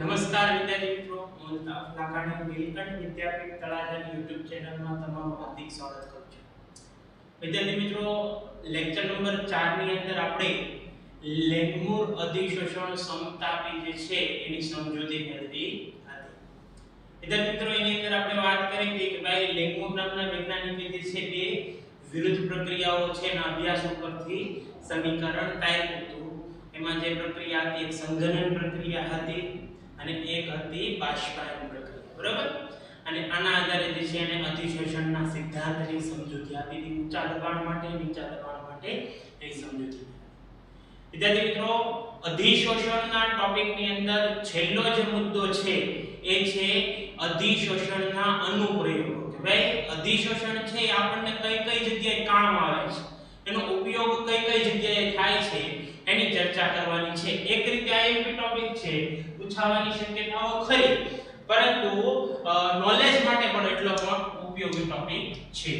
નમસ્કાર વિદ્યાર્થી મિત્રો, હું તાફ લાખાણી નીલકંઠ વિદ્યાપીઠ તળાજાની YouTube ચેનલમાં તમારું હાર્દિક સ્વાગત કરું છું. વિદ્યાર્થી મિત્રો, લેક્ચર નંબર 4 ની અંદર આપણે લેંગમૂર અધિશોષણ સમતાપી જે છે એની સમજૂતી મેળવી હતી. વિદ્યાર્થી મિત્રો, એની અંદર આપણે વાત કરી હતી કે ભાઈ લેંગમૂર નામના વૈજ્ઞાનિકે જે છે બે વિરુદ્ધ પ્રક્રિયાઓ છે એના અભ્યાસ ઉપરથી સમીકરણ તૈયાર કર્યું. એમાં જે પ્રક્રિયા હતી એક સંઘનન પ્રક્રિયા હતી અને એક હતી બાષ્પાયન પ્રક્રિયા, બરાબર? અને આના આધારે જે છે એને અધિશોષણના સિદ્ધાંતની સમજૂતી આપી હતી. ઊંચા દબાણ માટે, નીચા દબાણ માટે એ સમજૂતી. વિદ્યાર્થી મિત્રો, અધિશોષણના ટોપિકની અંદર છેલ્લો જે મુદ્દો છે એ છે અધિશોષણના અનુપ્રયોગો. કે ભાઈ અધિશોષણ છે એ આપણને કઈ કઈ જગ્યાએ કામ આવે છે, એનો ઉપયોગ કઈ કઈ જગ્યાએ થાય છે એની ચર્ચા કરવાની છે. એક રીતે આ એક ટોપિક છે, પૂછાવાની શક્યતાઓ ખરી, પરંતુ નોલેજ માટે પણ એટલો પણ ઉપયોગી ટોપિક છે.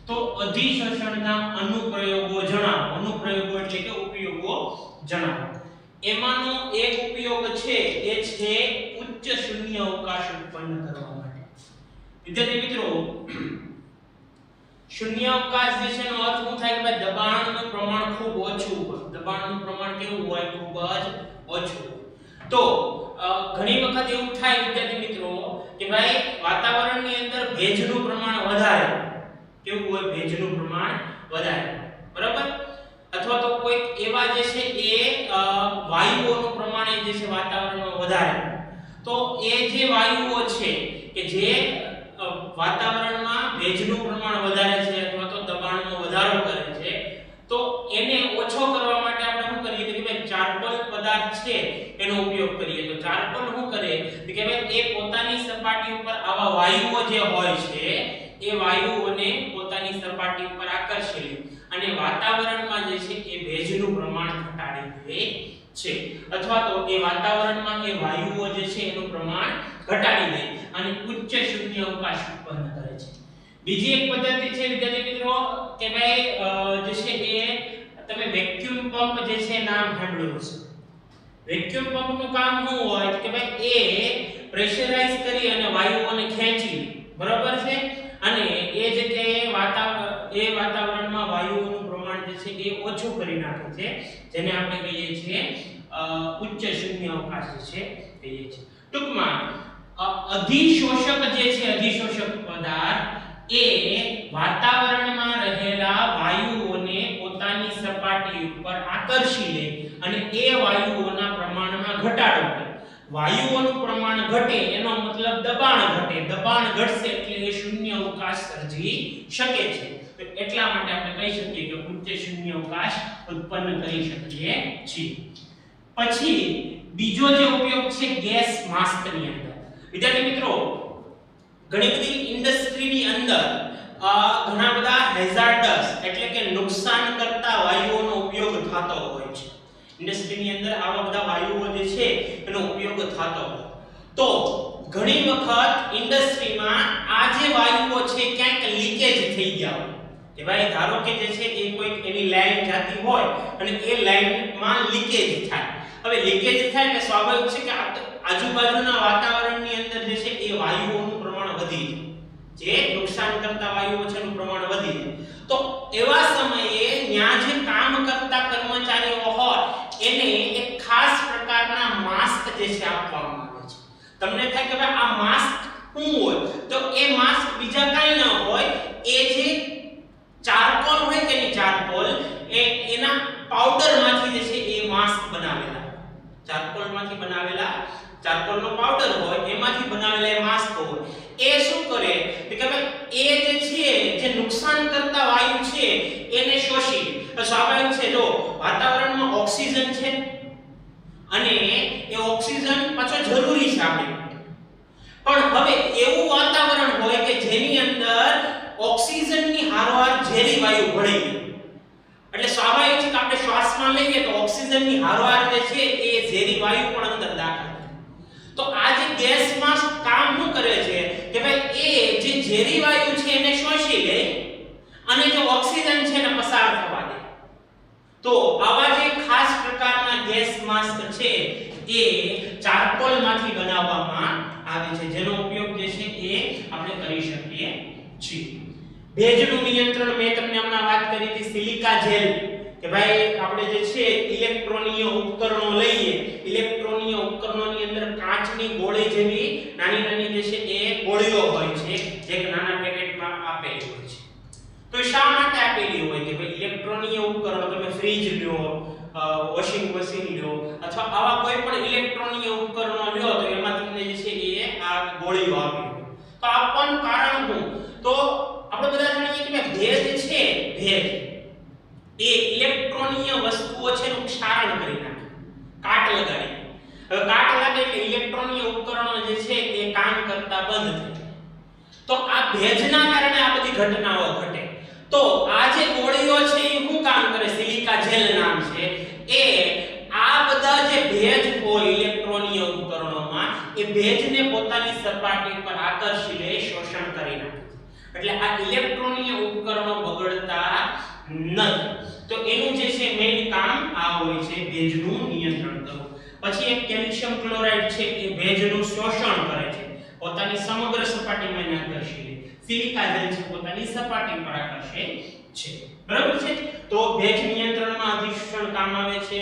તો અધિશોષણના અનુપ્રયોગો જણાવો. અનુપ્રયોગો એટલે કે ઉપયોગો જણાવો. એમાંનો એક ઉપયોગ છે એ છે ઉચ્ચ શૂન્ય અવકાશ ઉત્પન્ન કરવા માટે. વિદ્યાર્થી મિત્રો, શૂન્ય અવકાશ જે છે એનો અર્થ શું થાય કે ભાઈ દબાણનું પ્રમાણ ખૂબ ઓછું હોય. દબાણનું પ્રમાણ કેવું હોય? ખૂબ જ ઓછું. તો ઘણી વખત એવું થાય વિદ્યાર્થી મિત્રો કે ભાઈ વાતાવરણની અંદર ભેજનું પ્રમાણ વધારે. કેવું હોય? ભેજનું પ્રમાણ વધારે, બરાબર? અથવા તો કોઈ એવા જે છે એ વાયુઓનું પ્રમાણ જે છે વાતાવરણમાં વધારે. તો એ જે વાયુઓ છે કે જે વાતાવરણમાં ભેજનું પ્રમાણ વધારે છે અથવા તો દબાણમાં વધારો કરે છે, તો એને ઓછો કરવા માટે આપણે શું કરીએ કે ભાઈ ચારકોલ પદાર્થ છે એનો ઉપયોગ કરીએ. તો ચારકોલ શું કરે કે ભાઈ એ પોતાની સપાટી ઉપર આવા વાયુઓ જે હોય છે એ વાયુઓને પોતાની સપાટી ઉપર આકર્ષી લે અને વાતાવરણમાં જે છે એ ભેજનું પ્રમાણ ઘટાડી દે છે. અથવા તો એ વાતાવરણમાં એ વાયુઓ જે છે એનું પ્રમાણ ઘટાડી દે અને ઉચ્ચ શૂન્ય અવકાશ ઉત્પન્ન કરે છે. બીજી એક પદ્ધતિ છે વિદ્યાર્થી મિત્રો કે ભાઈ જે છે એ તમે વેક્યુમ પંપ જે છે નામ સાંભળ્યું હશે. વેક્યુમ પંપનું કામ શું હોય કે ભાઈ એ પ્રેશરાઇઝ કરી અને વાયુઓને ખેંચી, બરાબર છે, અને એ જગ્યાએ વાતાવરણમાં વાયુઓનું પ્રમાણ જે છે એ ઓછું કરી નાખે છે, જેને આપણે કહીએ છીએ ઉચ્ચ શૂન્ય અવકાશ જે છે કહીએ છીએ. ટૂંકમાં અધિશોષક જે છે, અધિશોષક પદાર્થ એ વાતાવરણમાં રહેલા વાયુઓને પોતાની સપાટી ઉપર આકર્ષી લે અને એ વાયુઓના પ્રમાણમાં ઘટાડો કરે. વાયુઓનું પ્રમાણ ઘટે એનો મતલબ દબાણ ઘટે. દબાણ ઘટશે એટલે એ શૂન્ય અવકાશ સર્જી શકે છે. તો એટલા માટે આપણે કહી શકીએ કે ઉચ્ચ શૂન્ય અવકાશ ઉત્પન્ન કરી શકીએ છીએ. પછી બીજો જે ઉપયોગ છે ગેસ માસ્કની અંદર. વિદ્યાર્થી મિત્રો, ઘણી બધી ઇન્ડસ્ટ્રીની અંદર ઘણા બધા હેઝાર્ડસ એટલે કે નુકસાન કરતા વાયુઓનો ઉપયોગ થતો હોય છે. ઇન્ડસ્ટ્રીની અંદર આવા બધા વાયુઓ જે છે એનો ઉપયોગ થતો હોય. તો ઘણી વખત ઇન્ડસ્ટ્રીમાં આ જે વાયુઓ છે ક્યાંક લીકેજ થઈ ગયા હોય કે ભાઈ ધારો કે જે છે એ કોઈ એની લાઈન જાતી હોય અને એ લાઈનમાં લીકેજ થાય. હવે લીકેજ થાય એટલે સ્વાભાવિક છે કે આજુબાજુના વાતાવરણની અંદર જે છે એ વાયુઓનું પ્રમાણ વધી જાય. જે નુકસાન કરતા વાયુઓ છે એનું પ્રમાણ વધી જાય. તો એવા સમયે ત્યાં જે કામ કરતા કર્મચારીઓ હોય એને એક ખાસ પ્રકારના માસ્ક જે છે આપવામાં આવે છે. તમને થાય કે ભાઈ આ માસ્ક શું હોય? તો એ માસ્ક બીજા કાંઈ ન હોય, એ જે ચારકોલ હોય કે ની ચારકોલ એના પાવડરમાંથી જે છે એ માસ્ક બનાવેલા. ચારકોલમાંથી બનાવેલા ચારકોલનો પાવડર હોય એમાંથી બનાવેલા એ માસ્ક હોય. એ શું કરે કે ભાઈ એ જે છે જે નુકસાન કરતા વાયુ છે એને શોષી લે. તો સ્વાભાવિક છે જો વાતાવરણમાં ઓક્સિજન છે અને એ ઓક્સિજન પાછો જરૂરી છે આપણે. પણ હવે એવું વાતાવરણ હોય કે જેની અંદર ઓક્સિજનની હારવાર ઝેરી વાયુ ભળી ગઈ. એટલે સ્વાભાવિક છે કે આપણે શ્વાસમાં લઈએ તો ઓક્સિજનની હારવાર જે છે એ ઝેરી વાયુ પણ અંદર દાખલ થાય. તો આ જે ગેસ માસ્ક કામ શું કરે છે કે ભાઈ એ જે ઝેરી વાયુ છે એને શોષી લે અને જે ઓક્સિજન છે એને પસાર થવા દે. તો આવા જે ખાસ પ્રકારના ગેસ માસ્ક છે એ ચારકોલમાંથી બનાવવામાં આવે છે, જેનો ઉપયોગ જે છે એ આપણે કરી શકીએ છીએ. ભેજનું નિયંત્રણ મેં તમને હમણાં વાત કરી હતી સિલિકા જેલ, કે ભાઈ આપણે જે છે ઇલેક્ટ્રોનીય ઉપકરણો લઈએ, ઇલેક્ટ્રોનીય ઉપકરણોની અંદર કાચની ગોળી જેવી નાની નાની જે છે એ ગોળીઓ હોય છે, જે એક નાના પેકેટમાં આપેલી હોય છે. તો શા માટે આપેલી હોય કે ભાઈ ઇલેક્ટ્રોનીય ઉપકરણો, તમે ફ્રીજ લ્યો, વોશિંગ મશીન લ્યો અથવા આવા કોઈ પણ ઇલેક્ટ્રોનીય ઉપકરણો લ્યો, તો એમાં તમને જે છે એ આ ગોળીઓ આપી હોય. તો આપવાનું કારણ શું? તો આપણે બધા જાણીએ કે ભેજ છે, ભેજ એ ઇલેક્ટ્રોનીય વસ્તુઓ છે નું ક્ષારણ કરી નાખે, કાટ લગાડી. હવે કાટ લાગે એટલે ઇલેક્ટ્રોનીય ઉપકરણો જે છે એ કામ કરતા બંધ થાય. તો આ ભેજના કારણે આ બધી ઘટનાઓ ઘટે. તો આ જે ગોળીઓ છે એ શું કામ કરે? સિલિકા જેલ નામ છે. એ આ બધા જે ભેજ હોય ઇલેક્ટ્રોનીય ઉપકરણોમાં, એ ભેજને પોતાની સપાટી પર આકર્ષી લે, શોષણ કરી નાખે. એટલે આ ઇલેક્ટ્રોનીય ઉપકરણો બગડતા નથી. તો એનું જે છે મેઇન કામ આ હોય છે, ભેજનું નિયંત્રણ કરવું. પછી એક કેલ્શિયમ ક્લોરાઇડ છે, એ ભેજનું શોષણ કરે છે, પોતાની સમગ્ર સપાટીમાં એને આકર્ષી લે. સિલિકા જેલ છે પોતાની સપાટી પર આકર્ષે છે. બરાબર છે? તો ભેજ નિયંત્રણમાં અધિશોષણ કામ આવે છે.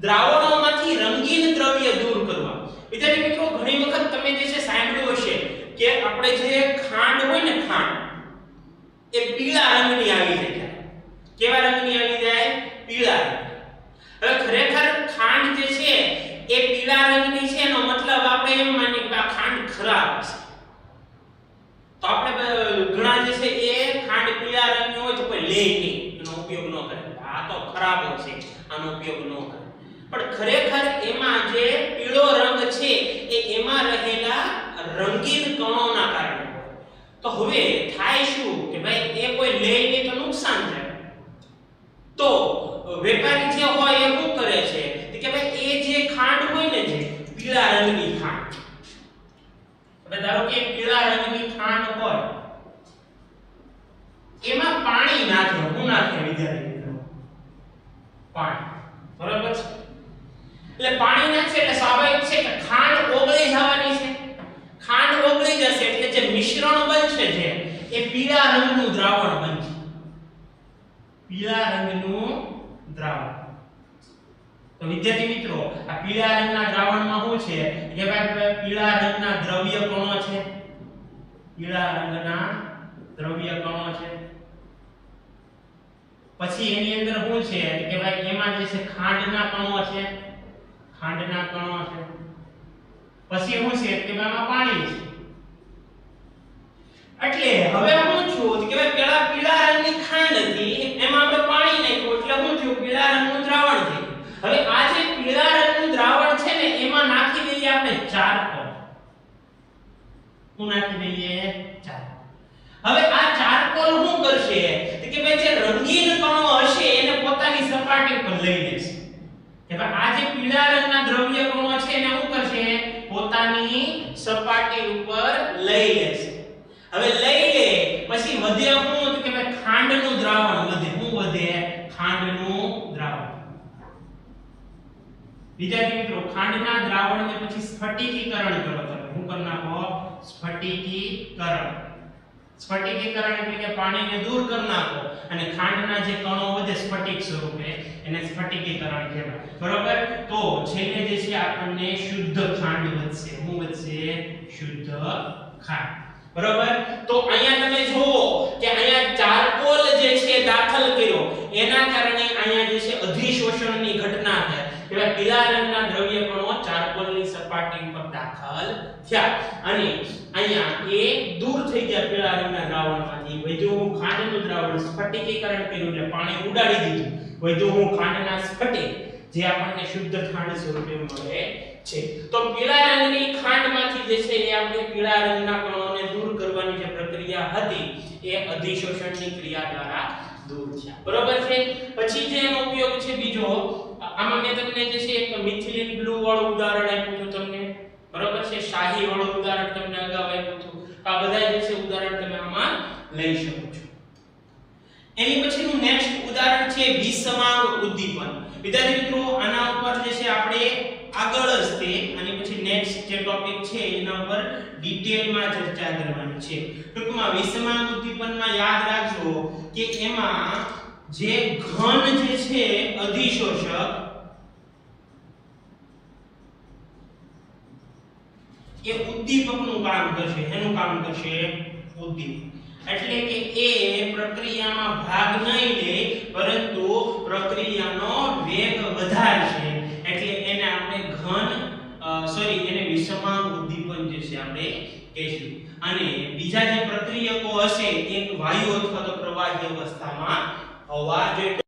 દ્રાવણોમાંથી રંગીન દ્રવ્ય દૂર કરવા. વિદ્યાર્થી મિત્રો, ઘણી વખત તમે જે છે સાંભળ્યું હશે કે આપણે જે ખાંડ હોય ને, ખાંડ એ પીળા રંગની આવી જાય. કેવા રંગની આવી જાય? પીળા. હવે ખરેખર ખાંડ જે છે એ પીળા રંગની છે, એનો મતલબ આપણે એમ માનીએ કે આ ખાંડ ખરાબ છે. તો આપણે ઘણા જે છે એ ખાંડ પીળા રંગની હોય તો કોઈ લે નહીં, એનો ઉપયોગ ન કરે. આ તો ખરાબ છે, આનો ઉપયોગ ન કરે. પણ ખરેખર એમાં જે પીળો રંગ છે એ એમાં રહેલા રંગીન કણોના કારણે હોય. તો હવે થાય શું કે ભાઈ એ કોઈ લે નહીં તો નુકસાન થાય. તો વેપારી જે હોય એ શું કરે છે કે ભાઈ એ જે ખાંડ હોય ને, જે પીળા રંગની ખાંડ, હવે ધારો કે પીળા રંગની ખાંડ હોય, એમાં પાણી નાખે. હું નાખે વિદ્યાર્થી મિત્રો? પાણી. બરાબર છે? એટલે પાણી નાખે એટલે સ્વાભાવિક છે કે ખાંડ ઓગળી જવાની છે. ખાંડ ઓગળી જશે એટલે જે મિશ્રણ બનશે છે એ પીળા રંગનું દ્રાવણ બનશે. પીળા રંગનું દ્રાવણ. તો વિદ્યાર્થી મિત્રો, આ પીળા રંગના દ્રાવણમાં શું છે કે ભાઈ પીળા રંગના દ્રવ્ય કણો છે. પીળા રંગના દ્રવ્ય કણો છે. પછી એની અંદર શું છે કે ભાઈ એમાં જે છે ખાંડના કણો છે. ખાંડના કણો છે. પછી શું છે કે એમાં પાણી છે. એટલે હવે શું થયું કે ભાઈ પેલા પીળા રંગની ખાંડ હતી, એમાં આપણે પાણી નાખ્યું એટલે શું થયું? પીળા રંગનું દ્રાવણ થયું. હવે આ જે પીળા રંગનું દ્રાવણ છે ને, એમાં નાખી દઈએ આપણે ચારકોલ. હું નાખી દઈએ ચારકોલ. હવે આ ચારકોલ શું કરશે કે ભાઈ જે રંગીન કણો હશે એને પોતાની સપાટી પર લઈ લેશે. કે ભાઈ આ જે પીળા રંગના દ્રવ્ય કણો છે એને શું કરશે? પોતાની સપાટી ઉપર લઈ લેશે. હવે લઈ લે પછી વધે શું કે ભાઈ ખાંડનું દ્રાવણ વધે. શું વધે? ખાંડનું દ્રાવણ. વિદ્યાર્થી મિત્રો, ખાંડના દ્રાવણને પછી સ્ફટિકીકરણ કરો. તમે શું કરી નાખો? સ્ફટિકીકરણ. સ્ફટિકીકરણ એટલે કે પાણીને દૂર કરી નાખો અને ખાંડના જે કણો વધે સ્ફટિક સ્વરૂપે, એને સ્ફટિકીકરણ કહેવાય. બરોબર? તો છેલ્લે જે છે આપણને શુદ્ધ ખાંડ વધશે. શું વધશે? શુદ્ધ ખાંડ. બરોબર? તો અહીંયા તમે જુઓ કે અહીંયા ચારકોલ જે છે દાખલ કર્યો, એના કારણે અહીંયા જે છે અધિશોષણની ઘટના થાય. એવા પીળા રંગના દ્રવ્ય કણો ચારકોલની સપાટી પર દાખલ થયા અને અહીંયા એ દૂર થઈ ગયા પીળા રંગના દ્રાવણમાંથી. વધ્યું હું ખાંડનું દ્રાવણ, સ્ફટિકીકરણ કર્યું એટલે પાણી ઉડાડી દીધું. વધ્યું હું ખાંડના સ્ફટિક, જે આપણને શુદ્ધ ખાંડ સ્વરૂપે મળે છે. તો પીળા રંગની ખાંડમાંથી જે છે એ આપણે પીળા રંગના કણોને દૂર કરવાની જે પ્રક્રિયા હતી એ અધિશોષણની ક્રિયા દ્વારા દૂર થયા. બરોબર છે? પછી જે એનો ઉપયોગ છે બીજો, આમાં મેં તમને જે છે એક મિથિલિન બ્લુ વાળું ઉદાહરણ આપ્યું હતું તમને. બરોબર છે? શાહી વાળું ઉદાહરણ તમને અગાઉ આપ્યું હતું. આ બધા જે છે ઉદાહરણ તમે આમાં લઈ શકો છો. એની પછીનું નેક્સ્ટ ઉદાહરણ છે વિષમાંગ ઉદ્દીપન. વિદ્યાર્થી મિત્રો, આના ઉપર જે છે આપણે આગળ જ તે અને પછી નેક્સ્ટ જે ટોપિક છે એના પર ડિટેલમાં ચર્ચા કરવાની છે. ટૂંકમાં વિષમાંગ ઉદ્દીપનમાં યાદ રાખજો કે એમાં જે ઘન જે છે અધિશોષક એ ઉદ્દીપકનું કામ કરશે. એનું કામ કરશે ઉદ્દીપક. એટલે કે એ પ્રક્રિયામાં ભાગ નહીં લે પરંતુ પ્રક્રિયાનો વેગ વધારશે. એટલે એને આપણે એને વિષમાંગ ઉદ્દીપન જે છે આપણે કહીશું. અને બીજા જે પ્રક્રિયકો હશે એક વાયુ અથવા તો પ્રવાહી અવસ્થામાં હોવા જોઈએ.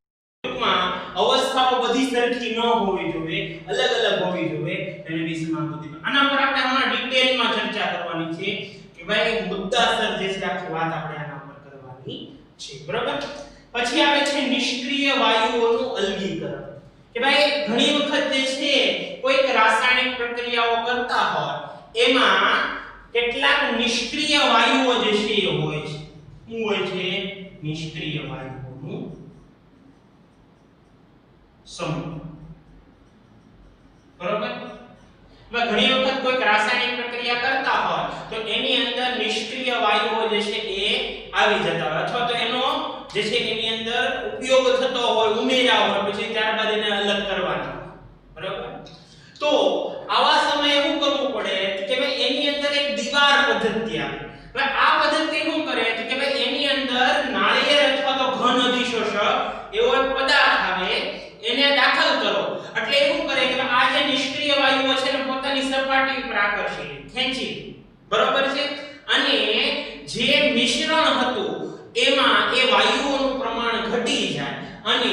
ટૂંકમાં અવસ્થાઓ બધી સરખી ન હોવી જોઈએ, અલગ અલગ હોવી જોઈએ. એને વિષમાંગ ઉદ્દીપન. આના પર આપણે હમણાં ડિટેલમાં ચર્ચા કરવાની છે કે ભાઈ મુદ્દાસર જે છે આખી વાત આપણે આના પર કરવાની છે. બરાબર. પછી આવે છે નિષ્ક્રિય વાયુઓનું અલગીકરણ. કે ભાઈ ઘણી વખત જે છે કોઈક રાસાયણિક પ્રક્રિયાઓ કરતા હોય એમાં કેટલાક નિષ્ક્રિય વાયુઓ જે છે એ હોય છે. શું હોય છે? નિષ્ક્રિય વાયુઓનું સમૂહ. બરાબર. હવે ઘણી વખત કોઈક રાસાયણિક પ્રક્રિયા કરતા હોય તો એની અંદર નિષ્ક્રિય વાયુઓ જે છે એ આવી જતા હોય અથવા તો એનો જે છે એની અંદર ઉપયોગ થતો હોય, ઉમેર્યા હોય, પછી ત્યારબાદ એને અલગ કરવાના. બરાબર. તો આવા સમયે શું કરવું પડે કે ભાઈ એની અંદર એક દીવાર પદ્ધતિ આવે. હવે આ પદ્ધતિ શું કરે કે ભાઈ એની અંદર નાળિયેર અથવા તો ઘન અધિશોષક એવો એક પદાર્થ આવે, એને દાખલ કરો. એટલે એવું કરે કે આ જે નિષ્ક્રિય વાયુઓ છે ને પોતાની સપાટી પર આકર્ષી ખેંચી. બરાબર છે. અને જે મિશ્રણ હતું એમાં એ વાયુઓનું પ્રમાણ ઘટી જાય અને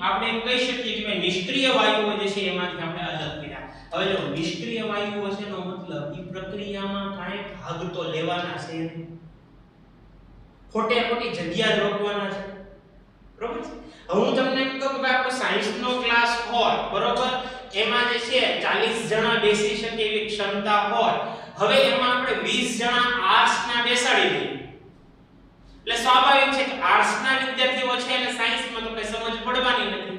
આપણે એમ કહી શકીએ કે ભાઈ નિષ્ક્રિય વાયુઓ જે છે એમાંથી આપણે અલગ કર્યા. હવે જો નિષ્ક્રિય વાયુઓ છે નો મતલબ ઈ પ્રક્રિયામાં કાંઈ ભાગ તો લેવાના છે નહીં, ખોટે ખોટી જગ્યા જ રોકવાના છે. બરોબર છે. હવે હું તમને એમ કહું કે આપણો સાયન્સનો ક્લાસ હોય, બરોબર, એમાં જે છે 40 જણા બેસી શકે એવી ક્ષમતા હોય. હવે એમાં આપણે 20 જણા આર્ટ્સના બેસાડી દઈએ એટલે સ્વાભાવિક છે કે આર્ટ્સના વિદ્યાર્થીઓ છે અને સાયન્સમાં તો કઈ સમજ પડવાની નથી.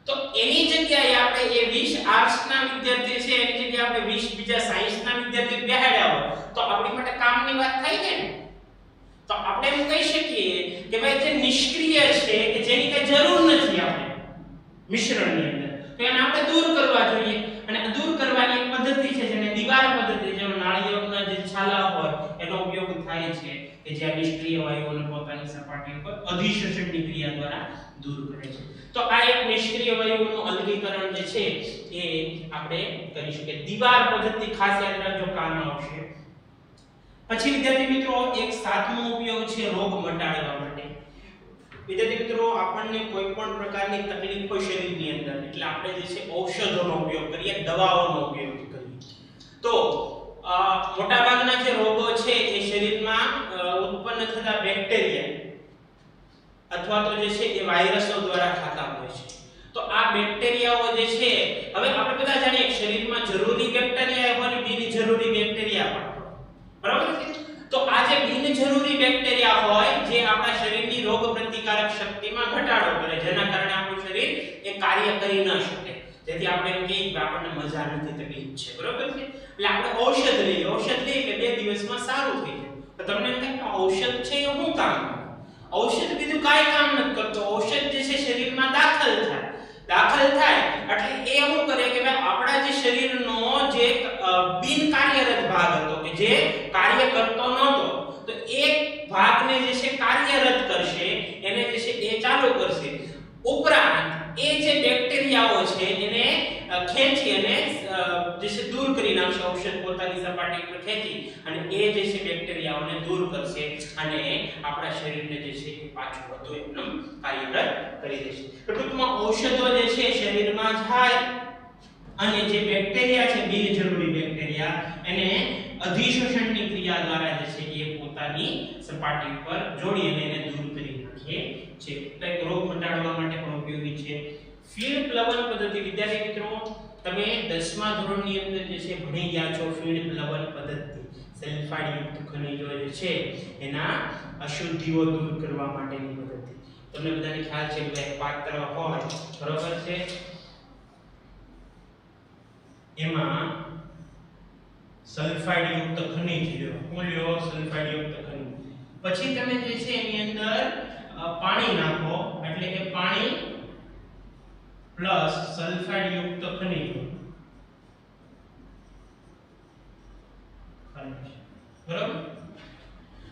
તો એની જગ્યાએ આપણે એ 20 આર્ટ્સના વિદ્યાર્થી છે એની જગ્યાએ આપણે 20 બીજા સાયન્સના વિદ્યાર્થી બેહાડ્યા હોય તો આપણી માટે કામની વાત થઈ જાય ને. તો આપણે એમ કહી શકીએ કે ભાઈ જે નિષ્ક્રિય છે કે જેની કઈ જરૂર નથી આપણે મિશ્રણની અંદર, તો એને આપણે દૂર કરવા જોઈએ. અને દૂર કરવાની એક પદ્ધતિ છે જેને દીવાર પદ્ધતિ, જેનો નાળિયેરના જે છાલા હોય એનો ઉપયોગ થાય છે કે જે નિષ્ક્રિય વાયુઓને પોતાની સપાટી પર અધિશોષણની ક્રિયા દ્વારા દૂર કરે છે. તો આ એક નિષ્ક્રિય વાયુઓનું અલગીકરણ જે છે એ આપણે કરીશું કે દીવાર પદ્ધતિ ખાસ યાદ રાખજો, કામ આવશે. પછી વિદ્યાર્થી મિત્રો એક સાતમો ઉપયોગ છે રોગ મટાડવા માટે. વિદ્યાર્થી મિત્રો આપણને કોઈ પણ પ્રકારની તકલીફ હોય શરીરની અંદર એટલે આપણે જે છે ઔષધોનો ઉપયોગ કરીએ, દવાઓનો ઉપયોગ કરીએ. તો મોટાભાગના જે રોગો છે એ શરીરમાં ઉત્પન્ન થતા બેક્ટેરિયા અથવા તો જે છે એ વાયરસો દ્વારા થતા હોય છે. તો આ બેક્ટેરિયાઓ જે છે, હવે આપણે બધા જાણીએ શરીરમાં જરૂરી બેક્ટેરિયા હોય અને બિનજરૂરી બેક્ટેરિયા પણ. બરાબર છે. તો આ જે બિનજરૂરી બેક્ટેરિયા હોય જે આપણા શરીરની રોગ પ્રતિકારક શક્તિમાં ઘટાડો કરે, જેના કારણે આપણું શરીર એ કાર્ય કરી ન શકે, જેથી આપણે એમ કહીએ કે આપણને મજા નથી, તકલીફ છે. બરાબર છે. એટલે આપણે ઔષધ લઈએ કે 2 દિવસમાં સારું થઈ જાય. તો તમને એમ થાય કે ઔષધ છે એ શું કામ કરે? ઔષધ બીજું કાંઈ કામ નથી કરતો. ઔષધ જે છે શરીરમાં દાખલ થાય એટલે એ શું કરે કે ભાઈ આપણા જે શરીરનો જે બિનકાર્યરત ભાગ હતો કે જે કાર્ય કરતો નહોતો, તો એ ભાગને જે છે કાર્યરત કરશે, એને જે છે એ ચાલુ કરશે. ઉપરાંત એ જે બેક્ટેરિયાઓ છે એને ખેંચી અને જે છે દૂર કરી નાખશે. ઔષધ પોતાની સપાટી પર ખેંચી અને એ જે છે બેક્ટેરિયાઓને દૂર કરશે અને આપણા શરીરને જે છે એ પાછું વધુ એકદમ કાર્યરત કરી દેશે. ટૂંકમાં ઔષધો જે છે શરીરમાં જાય અને જે બેક્ટેરિયા છે બિનજરૂરી બેક્ટેરિયા એને અધિશોષણની ક્રિયા દ્વારા જે છે એ પોતાની સપાટી પર જોડી અને એને દૂર કરી નાખે છે. એટલે રોગ મટાડવા માટે પણ ઉપયોગી છે. ફીડ પ્લવન પદ્ધતિ. વિદ્યાર્થી મિત્રો તમે 10મા ધોરણની અંદર જે છે ભણી ગયા છો ફીડ પ્લવન પદ્ધતિ. સલ્ફાઇડ યુક્ત ખનિજો જે છે એના અશુદ્ધિઓ દૂર કરવા માટેની પદ્ધતિ. તમને બધાને ખ્યાલ છે કે પાત્ર હોય, બરોબર છે, એમાં સલ્ફાઇડ યુક્ત ખનિજ લ્યો સલ્ફાઇડ યુક્ત ખનિજ પછી તમે જે છે એની અંદર પાણી નાખો એટલે કે પાણી પ્લસ સલ્ફાઇડ યુક્ત ખનિજ બરાબર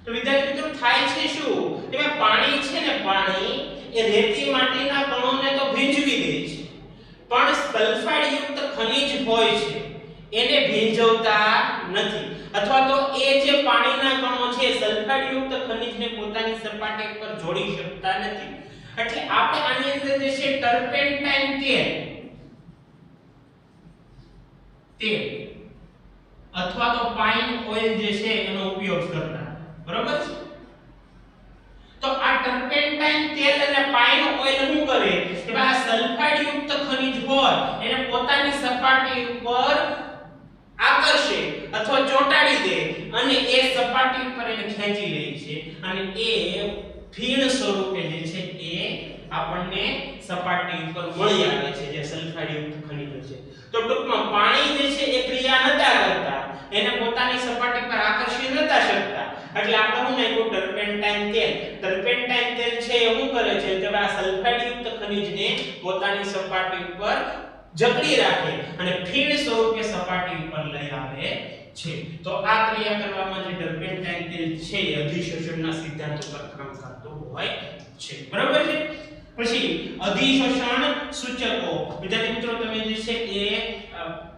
તો વિદ્યાર્થી મિત્રો થાય છે શું કે પાણી છે ને પાણી એ રેતી માટીના કણોને તો ભીંજવી દે છે પણ સલ્ફાઇડ યુક્ત ખનિજ હોય છે એને ભીંજવતા નથી અથવા તો એ જે પાણીના કણો છે સલ્ફાઇડ યુક્ત ખનિજને પોતાની સપાટી પર જોડી શકતા નથી એટલે આપણે આની અંદર જે છે ટર્પેન્ટાઇન તેલ અથવા તો પાઇન ઓઇલ જે છે એનો ઉપયોગ કરતા બરોબર છે તો આ ટર્પેન્ટાઇન તેલ અને પાઇન ઓઇલ શું કરે કે આ સલ્ફાઇડ યુક્ત ખનિજ હોય એને પોતાની સપાટી ઉપર આકર્ષે અથવા ચોંટાડી દે અને એ સપાટી ઉપર એને ખેંચી લે છે અને એ ફીણ સ્વરૂપે જે છે એ આપણને સપાટી ઉપર મળી આવે છે જે સલ્ફાઇડ યુક્ત ખનિજ છે તો ટૂંકમાં પાણી જે છે એ ક્રિયા નતા કરતા એને પોતાની સપાટી પર આકર્ષી નતા શકતા એટલે આપણે શું નાખ્યું ટર્પેન્ટાઇન તેલ છે એ શું કરે છે કે આ સલ્ફાઇડ યુક્ત ખનિજને પોતાની સપાટી ઉપર જકડી રાખે અને ફીણ સ્વરૂપે સપાટી ઉપર લઈ આવે છે તો આ ક્રિયા કરવામાં જે ટર્પેન્ટાઇન તેલ છે એ અધિશોષણના સિદ્ધાંત ઉપર કામ કરતું હોય છે બરાબર છે પછી અધિશોષણ સૂચકો વિદ્યાર્થી મિત્રો તમે જે છે એ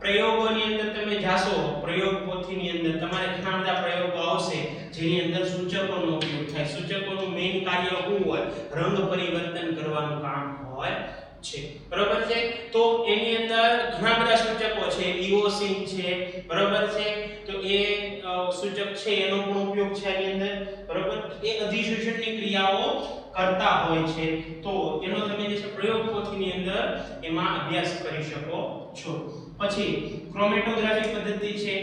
પ્રયોગોની અંદર તમે જાશો પ્રયોગ પોથીની અંદર તમારે ઘણા બધા પ્રયોગો આવશે જેની અંદર સૂચકોનો ઉપયોગ થાય સૂચકોનું મેઇન કાર્ય શું હોય રંગ પરિવર્તન કરવાનું કામ હોય છે બરોબર છે તો એની અંદર ઘણા બધા સૂચકો છે ઇઓસિન છે બરોબર છે તો એ સૂચક છે એનો પણ ઉપયોગ છે આની અંદર બરોબર એ અધિશોષણની ક્રિયાઓ કરતા હોય છે તો એનો તમે જે પ્રયોગ પોથીની અંદર એમાં અભ્યાસ કરી શકો છો પછી ક્રોમેટોગ્રાફી પદ્ધતિ છે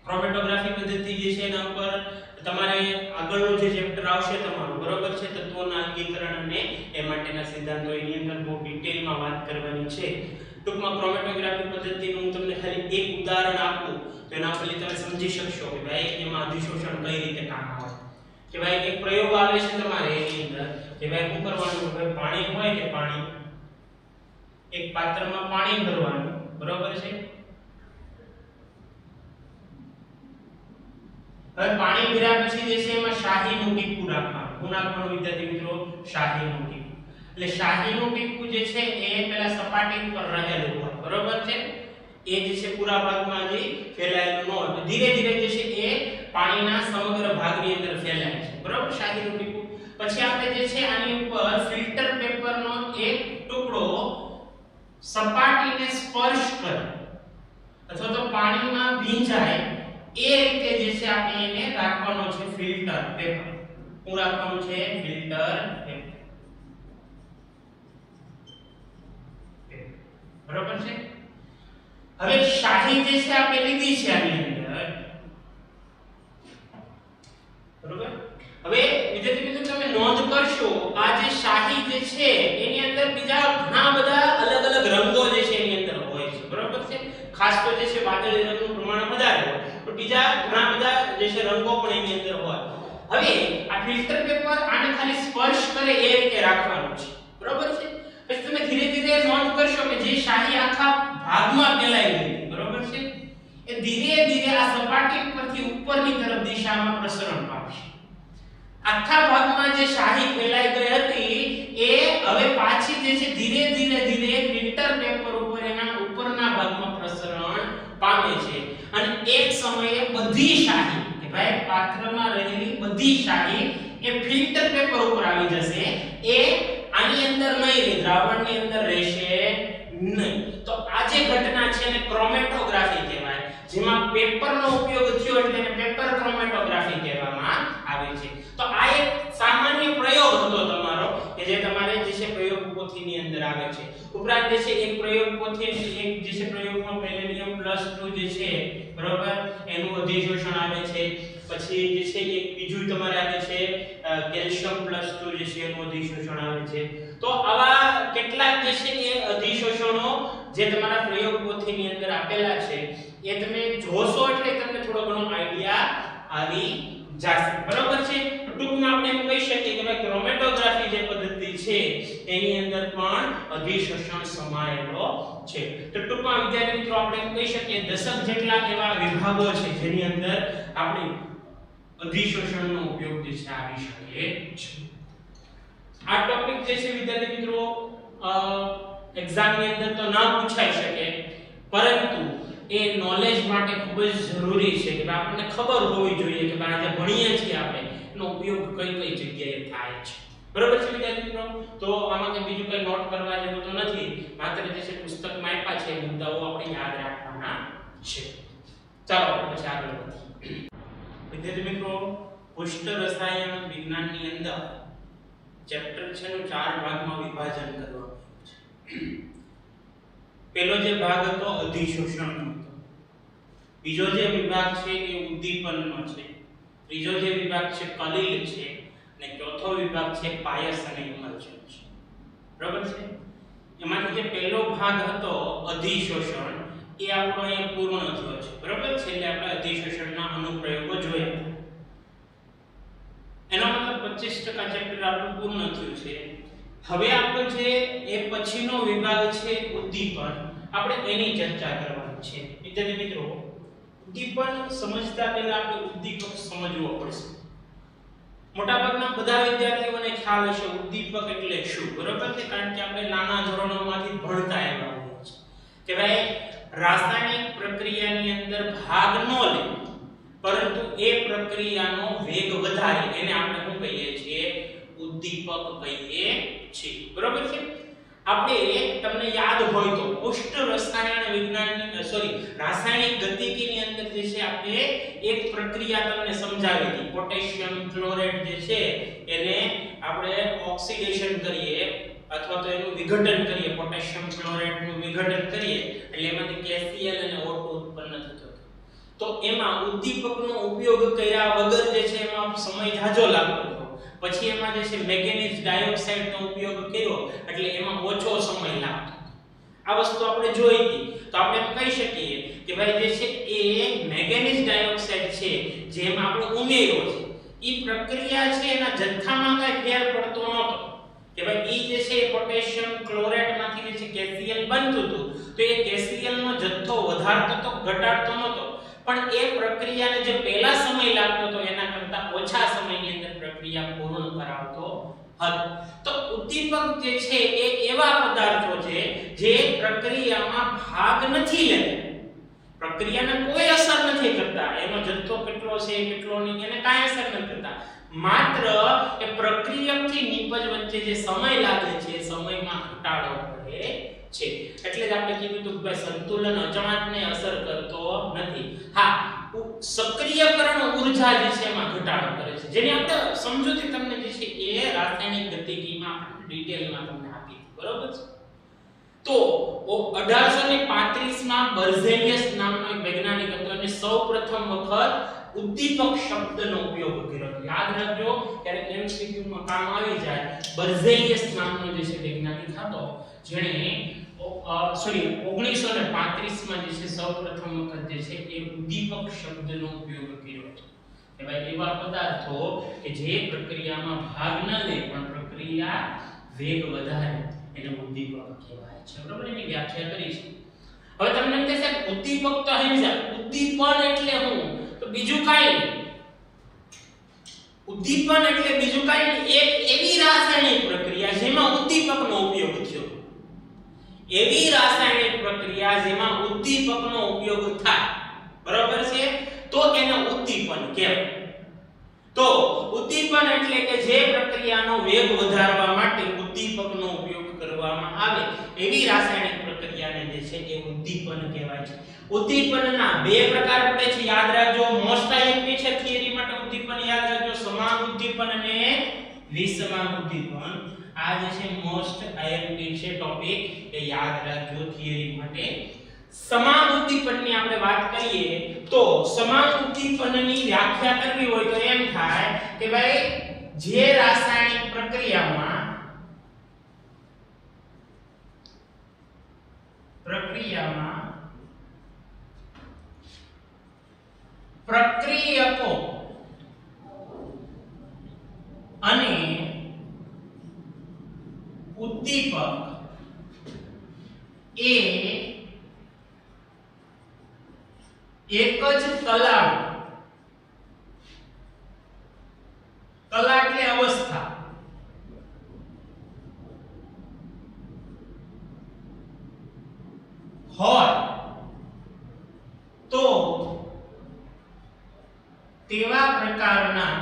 ક્રોમેટોગ્રાફી પદ્ધતિ જે છે એના ઉપર તમારે આગળનું જે ચેપ્ટર આવશે તમારું બરોબર છે તત્વોના અલગીકરણ અને એ માટેના સિદ્ધાંતો એની અંદર બહુ ડિટેલમાં વાત કરવાની છે ટૂંકમાં ક્રોમેટોગ્રાફી પદ્ધતિનું હું તમને ખાલી એક ઉદાહરણ આપું તો એના પરથી તમે સમજી શકશો કે ભાઈ એમાં અધિશોષણ કઈ રીતે કામ આવે કે ભાઈ એક પ્રયોગ આવે છે તમારે એની અંદર કે ભાઈ શું કરવાનું કે પાણી હોય કે પાણી એક પાત્રમાં પાણી ભરવાનું બરોબર છે હવે પાણી ભર્યા પછી જે છે એમાં શાહીનું ટીપું રાખવાનું હું નાખવાનું વિદ્યાર્થી મિત્રો શાહીનું ટીપું એટલે શાહીનું ટીપું જે છે એ પહેલા સપાટી ઉપર રહેલું હોય બરોબર છે એ જે છે પૂરા ભાગમાં જે ફેલાયેલું ન હોય ધીરે ધીરે જે છે એ પાણીના સમગ્ર ભાગની અંદર ફેલાય છે બરોબર શાહીનું ટીપું પછી આપણે જે છે આની ઉપર ફિલ્ટર પેપરનો એક ટુકડો સપાટીને સ્પર્શ કરે અથવા તો પાણીમાં ભીંજાય એ રીતે જે છે આપણે એને રાખવાનો છે ફિલ્ટર પેપર હું રાખવાનું છે ફિલ્ટર પેપર બરોબર છે હવે શાહી જે છે આપણે લીધી છે આની અંદર બરોબર હવે વિદ્યાર્થી મિત્રો તમે નોંધ કરશો આ જે શાહી જે છે એની અંદર બીજા ઘણા બધા અલગ અલગ રંગો જે છે એની અંદર હોય છે બરોબર છે ખાસ તો જે છે વાદળી રંગનું પ્રમાણ વધારે હોય તો બીજા ઘણા બધા જે છે રંગો પણ એની અંદર હોય હવે આ ફિલ્ટર પેપર આને ખાલી સ્પર્શ કરે એ રીતે રાખવાનું છે બરોબર છે પછી તમે ધીરે ધીરે નોંધ કરશો કે જે શાહી આખા ભાગમાં ફેલાઈ ગઈ બરોબર છે એ ધીરે ધીરે આ સપાટી પરથી ઉપરની તરફ દિશામાં પ્રસરણ પામશે આખા ભાગમાં જે શાહી ફેલાઈ ગઈ હતી એ હવે પાછી જે છે ધીરે ધીરે ફિલ્ટર પેપર ઉપર એના ઉપરના ભાગમાં પ્રસરણ પામે છે અને એક સમયે બધી શાહી કે ભાઈ પાત્રમાં રહેલી બધી શાહી એ ફિલ્ટર પેપર ઉપર આવી જશે એ આની અંદર નહીં રહે દ્રાવણની અંદર રહેશે નહીં તો આ જે ઘટના છે એને ક્રોમેટોગ્રાફી કહેવાય જેમાં પેપરનો ઉપયોગ થયો એટલે એને પેપર ક્રોમેટોગ્રાફી કહેવામાં આવે છે તો આ એક સામાન્ય પ્રયોગ હતો તમારો કે જે તમારે જે છે પ્રયોગ પોથીની અંદર આવે છે ઉપરાંત જે છે એક પ્રયોગ પોથી એક જે છે પ્રયોગમાં પેલેડિયમ +2 જે છે બરોબર એનું અધિશોષણ આવે છે પછી જે છે એક બીજું તમારે આવે છે કેલ્શિયમ +2 જે છે એનું અધિશોષણ આવે છે તો આવા કેટલાક જે છે એ અધિશોષણો જે તમારા પ્રયોગ પોથીની અંદર આપેલા છે એ તમે જોશો એટલે તમને થોડો ઘણો આઈડિયા આવી જશે, બરોબર છે. ટૂંકમાં આપણે એમ કહી શકીએ કે ભાઈ ક્રોમેટોગ્રાફી જે પદ્ધતિ છે એની અંદર પણ અધિશોષણ સમાયેલો છે. તો ટૂંકમાં વિદ્યાર્થી મિત્રો આપણે એમ કહી શકીએ દશક જેટલા એવા વિભાગો છે જેની અંદર આપણે અધિશોષણનો ઉપયોગ જે છે આવી શકે છે. આ ટોપિક જે છે વિદ્યાર્થી મિત્રો એક્ઝામ ની અંદર તો ના પૂછાઈ શકે, પરંતુ એ નોલેજ માટે ખૂબ જ જરૂરી છે કે આપણને ખબર હોવી જોઈએ કે આજે ભણીએ છીએ આપણે એનો ઉપયોગ કઈ કઈ જગ્યાએ થાય છે, બરોબર છે વિદ્યાર્થી મિત્રો. તો આમાં કે બીજું કઈ નોટ કરવા જેવું તો નથી, માત્ર જે છે પુસ્તકમાં આપ્યા છે મુદ્દાઓ આપણે યાદ રાખવાના છે. ચાલો પછી આગળ વધીએ. વિદ્યાર્થી મિત્રો પુષ્ટ રસાયણ વિજ્ઞાનની અંદર ચેપ્ટર છે નું 4 ભાગમાં વિભાજન કરવામાં આવ્યું છે. પહેલો જે ભાગ હતો અધિશોષણનો હતો, બીજો જે વિભાગ છે એ ઉદ્દીપનનો છે, ત્રીજો જે વિભાગ છે કલિલ છે અને ચોથો વિભાગ છે પાયસ અને ઇમલ્શન છે, બરાબર છે. એમાંથી જે પહેલો ભાગ હતો અધિશોષણ એ આપણો અહીંયા પૂર્ણ થયો છે, બરાબર છે. એટલે આપણે અધિશોષણના અનુપ્રયોગો જોયા, એનો મતલબ 25% ચેપ્ટર આપણું પૂર્ણ થયું છે. હવે આપણો જે એ પછીનો વિભાગ છે ઉદ્દીપન, આપણે એની ચર્ચા કરવાની છે. વિદ્યાર્થી મિત્રો ઉદ્દીપન સમજતા પહેલા આપણે ઉદ્દીપક સમજવો પડશે. મોટાભાગના બધા વિદ્યાર્થીઓને ખ્યાલ હશે ઉદ્દીપક એટલે શું, બરોબર છે. કારણ કે આપણે નાના ધોરણોમાંથી ભણતા આવ્યા હોઈએ છીએ કે ભાઈ રાસાયણિક પ્રક્રિયાની અંદર ભાગ ન લે પરંતુ એ પ્રક્રિયાનો વેગ વધારે એને આપણે શું કહીએ છીએ ઉદ્દીપક કહીએ છીએ, બરોબર છે. આપણે તમને યાદ હોય તો પુષ્ટ રસાયણ વિજ્ઞાનની રાસાયણિક ગતિકીની અંદર જે છે આપણે એક પ્રક્રિયા તમને સમજાવી હતી. પોટેશિયમ ક્લોરેટ જે છે એને આપણે ઓક્સિડેશન કરીએ અથવા તો એનું વિઘટન કરીએ, પોટેશિયમ ક્લોરેટનું વિઘટન કરીએ એટલે એમાંથી KCl અને O2 ઉત્પન્ન થતો. તો એમાં ઉદ્દીપકનો ઉપયોગ કર્યા વગર જે છે એમાં સમય ઝાઝો લાગતો હતો. પછી એમાં જે છે મેંગેનીઝ ડાયોક્સાઇડનો ઉપયોગ કર્યો એટલે એમાં ઓછો સમય લાગતો. આ વસ્તુ આપણે જોઈ હતી. તો આપણે એમ કહી શકીએ કે ભાઈ જે છે એ મેંગેનીઝ ડાયોક્સાઇડ છે જેમાં આપણે ઉમેર્યો છે ઈ પ્રક્રિયા છે એના જથ્થામાં કઈ ફેર પડતો નહોતો કે ભાઈ ઈ જે છે પોટેશિયમ ક્લોરેટમાંથી જે છે KCl બનતું હતું તો એ KCl નો જથ્થો વધારતો તો ઘટાડતો નહોતો, પણ એ પ્રક્રિયાને જે પહેલા સમય લાગતો હતો એના કરતા ઓછા સમયની અંદર પ્રક્રિયા પૂર્ણ કરાવતો હતો. તો ઉદ્દીપક જે છે એ એવા પદાર્થો છે જે પ્રક્રિયામાં ભાગ નથી લેતા, પ્રક્રિયાને કોઈ અસર નથી કરતા, એનો જથ્થો કેટલો છે કેટલો નહીં એને કાંઈ અસર નથી કરતા, માત્ર એ પ્રક્રિયકથી નિપજ વચ્ચે જે સમય લાગે છે સમયમાં ઘટાડો કરે છે. એટલે જ આપણે કીધું હતું કે સંતુલન અચળાંકને અસર કરતો નથી. હા, સક્રિયકરણ ઊર્જા જે છે એમાં ઘટાડો કરે છે, જેની આપણે સમજૂતી તમને જે છે એ રાસાયણિક ગતિકીમાં ડિટેલમાં તમને આપી, બરોબર છે. તો 1835 માં બર્ઝેલિયસ નામનો એક વૈજ્ઞાનિક હતો અને સૌપ્રથમ વખત ઉદ્દીપક શબ્દનો ઉપયોગ કર્યો. યાદ રાખજો ક્યારેક MCQ માં કામ આવી જાય. બર્ઝેલિયસ નામનો જે છે વૈજ્ઞાનિક હતો જેણે 1935 માં જે છે સૌપ્રથમ વખત જે છે એ ઉદ્દીપક શબ્દનો ઉપયોગ કર્યો હતો. કે ભાઈ એવા પદાર્થો કે જે પ્રક્રિયામાં ભાગ ન લે પણ પ્રક્રિયા વેગ વધારે એને ઉદ્દીપક કહેવાય છે, બરાબર. એની વ્યાખ્યા કરી છે. હવે તમને એમ કહેશે ઉદ્દીપક તો સમજ્યા, ઉદ્દીપન એટલે શું? તો બીજું કાંઈ નહીં. ઉદ્દીપન એટલે બીજું કાંઈ નહીં, એક એવી રાસાયણિક પ્રક્રિયા જેમાં ઉદ્દીપકનો ઉપયોગ થયો, એવી રાસાયણિક પ્રક્રિયા જેમાં ઉદ્દીપકનો ઉપયોગ થાય, બરાબર છે, તો એને ઉદ્દીપન કહેવાય. તો ઉદ્દીપન એટલે કે જે પ્રક્રિયાનો વેગ વધારવા માટે ઉદ્દીપકનો ઉપયોગ કરવામાં આવે એવી રાસાયણિક પ્રક્રિયાને જે છે એ ઉદ્દીપન કહેવાય છે. ઉદ્દીપનના બે પ્રકાર પડે છે, યાદ રાખજો. મોસ્ટ આઈએમપી છે થિયરી માટે ઉદ્દીપન યાદ રાખજો, સમાન ઉદ્દીપન અને વિસમાન ઉદ્દીપન. આ જે છે મોસ્ટ આઈએમપી છે ટોપિક, એ યાદ રાખજો થિયરી માટે. સમાન ઉદ્દીપનની આપણે વાત કરીએ તો સમાન ઉદ્દીપનની વ્યાખ્યા કરવી હોય તો એમ થાય કે ભાઈ જે રાસાયણિક પ્રક્રિયામાં પ્રક્રિયકો અને ઉદ્દીપક એ એક જ તલાવ, તલા એટલે અવસ્થા, હોય તો તેવા પ્રકારના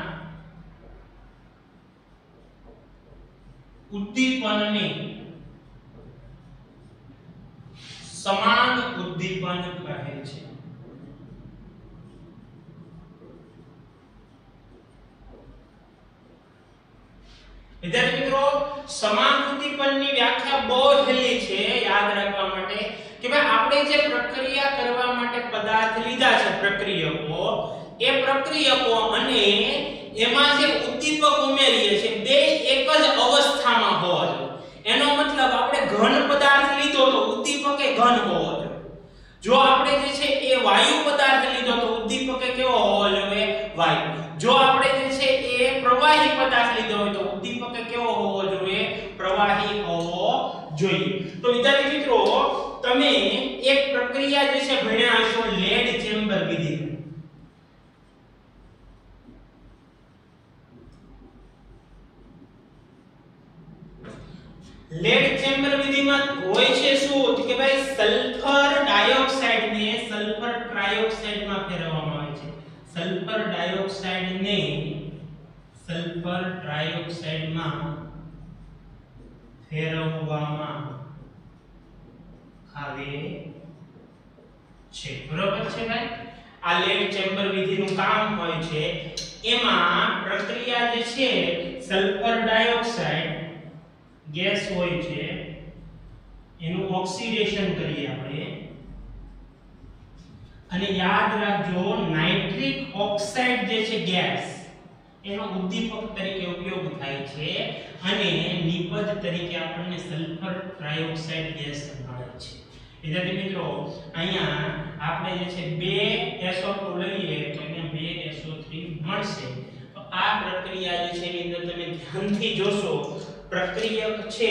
ઉદ્દીપનને સમાન ઉદ્દીપન કહે છે. વિદ્યાર્થી મિત્રો, સમાન ઉદ્દીપનની વ્યાખ્યા બહુ હેલી છે યાદ રાખવા માટે કે ભાઈ આપણે જે પ્રક્રિયા કરવા માટે પદાર્થ લીધા છે પ્રક્રિયકો, એ પ્રક્રિયકો અને એમાં જે ઉદ્દીપક ઉમેરીએ છે બે એક જ અવસ્થામાં હોવા જોઈએ. એનો મતલબ આપણે ઘન પદાર્થ લીધો તો ઉદ્દીપક એ ઘન હોવો જોઈએ. જો આપણે જે છે એ વાયુ પદાર્થ લીધો તો ઉદ્દીપક એ કેવો હોવો જોઈએ? વાયુ. જો આપણે જે છે એ પ્રવાહી પદાર્થ લીધો હોય તો ઉદ્દીપક એ કેવો હોવો જોઈએ? પ્રવાહી હોવો જોઈએ. તો વિદ્યાર્થી મિત્રો, તમે એક પ્રક્રિયા જે છે ભણ્યા હશો લેડ ચેમ્બર વિધિ. લેડ ચેમ્બર વિધિમાં હોય છે શું કે ભાઈ સલ્ફર ડાયોક્સાઇડ ને સલ્ફર ટ્રાયોક્સાઇડ માં ફેરવવામાં આવે છે. સલ્ફર ડાયોક્સાઇડ ને સલ્ફર ટ્રાયોક્સાઇડ માં ફેરવવામાં આવે છે. બરોબર છે ભાઈ? આ લેડ ચેમ્બર વિધિનું કામ હોય છે. એમાં પ્રક્રિયા જે છે સલ્ફર ડાયોક્સાઇડ ગેસ હોય છે, એનું ઓક્સિડેશન કરીએ આપણે, અને યાદ રાખજો નાઇટ્રિક ઓક્સાઇડ જે છે ગેસ એનો ઉદ્દીપક તરીકે ઉપયોગ થાય છે અને નિપજ તરીકે આપણને સલ્ફર ટ્રાયોક્સાઇડ ગેસ મળે છે. વિદ્યાર્થી મિત્રો, અહીંયા આપણે જે છે 2 SO2 લઈએ તો અહીંયા 2 SO3 મળશે. તો આ પ્રક્રિયા જે છે એની અંદર તમે ધ્યાનથી જોશો પ્રક્રિયક છે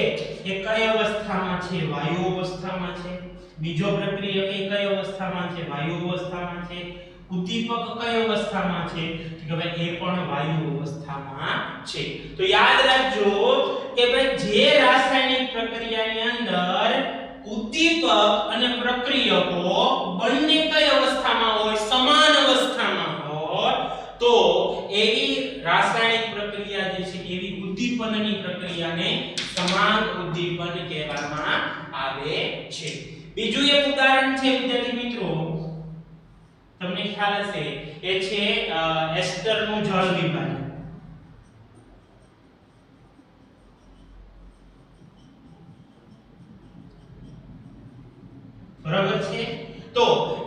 એ કઈ અવસ્થામાં છે? વાયુ અવસ્થામાં છે. બીજો પ્રક્રિયક એ કઈ અવસ્થામાં છે? વાયુ અવસ્થામાં છે. ઉદ્દીપક કઈ અવસ્થામાં છે? તો કે ભાઈ એ પણ વાયુ અવસ્થામાં છે. તો યાદ રાખજો કે ભાઈ જે રાસાયણિક પ્રક્રિયાની અંદર ઉદ્દીપક અને પ્રક્રિયકો બંને કઈ અવસ્થામાં હોય? સમાન અવસ્થામાં હોય તો એવી રાસાયણિક પ્રક્રિયા જે છે એવી ઉદ્દીપનની પ્રક્રિયાને સમાન ઉદ્દીપન કહેવામાં આવે છે. બીજું એક ઉદાહરણ છે વિદ્યાર્થી મિત્રો, તમને ખ્યાલ હશે, એ છે એસ્ટરનું જળ વિભાજન. બરાબર છે? તો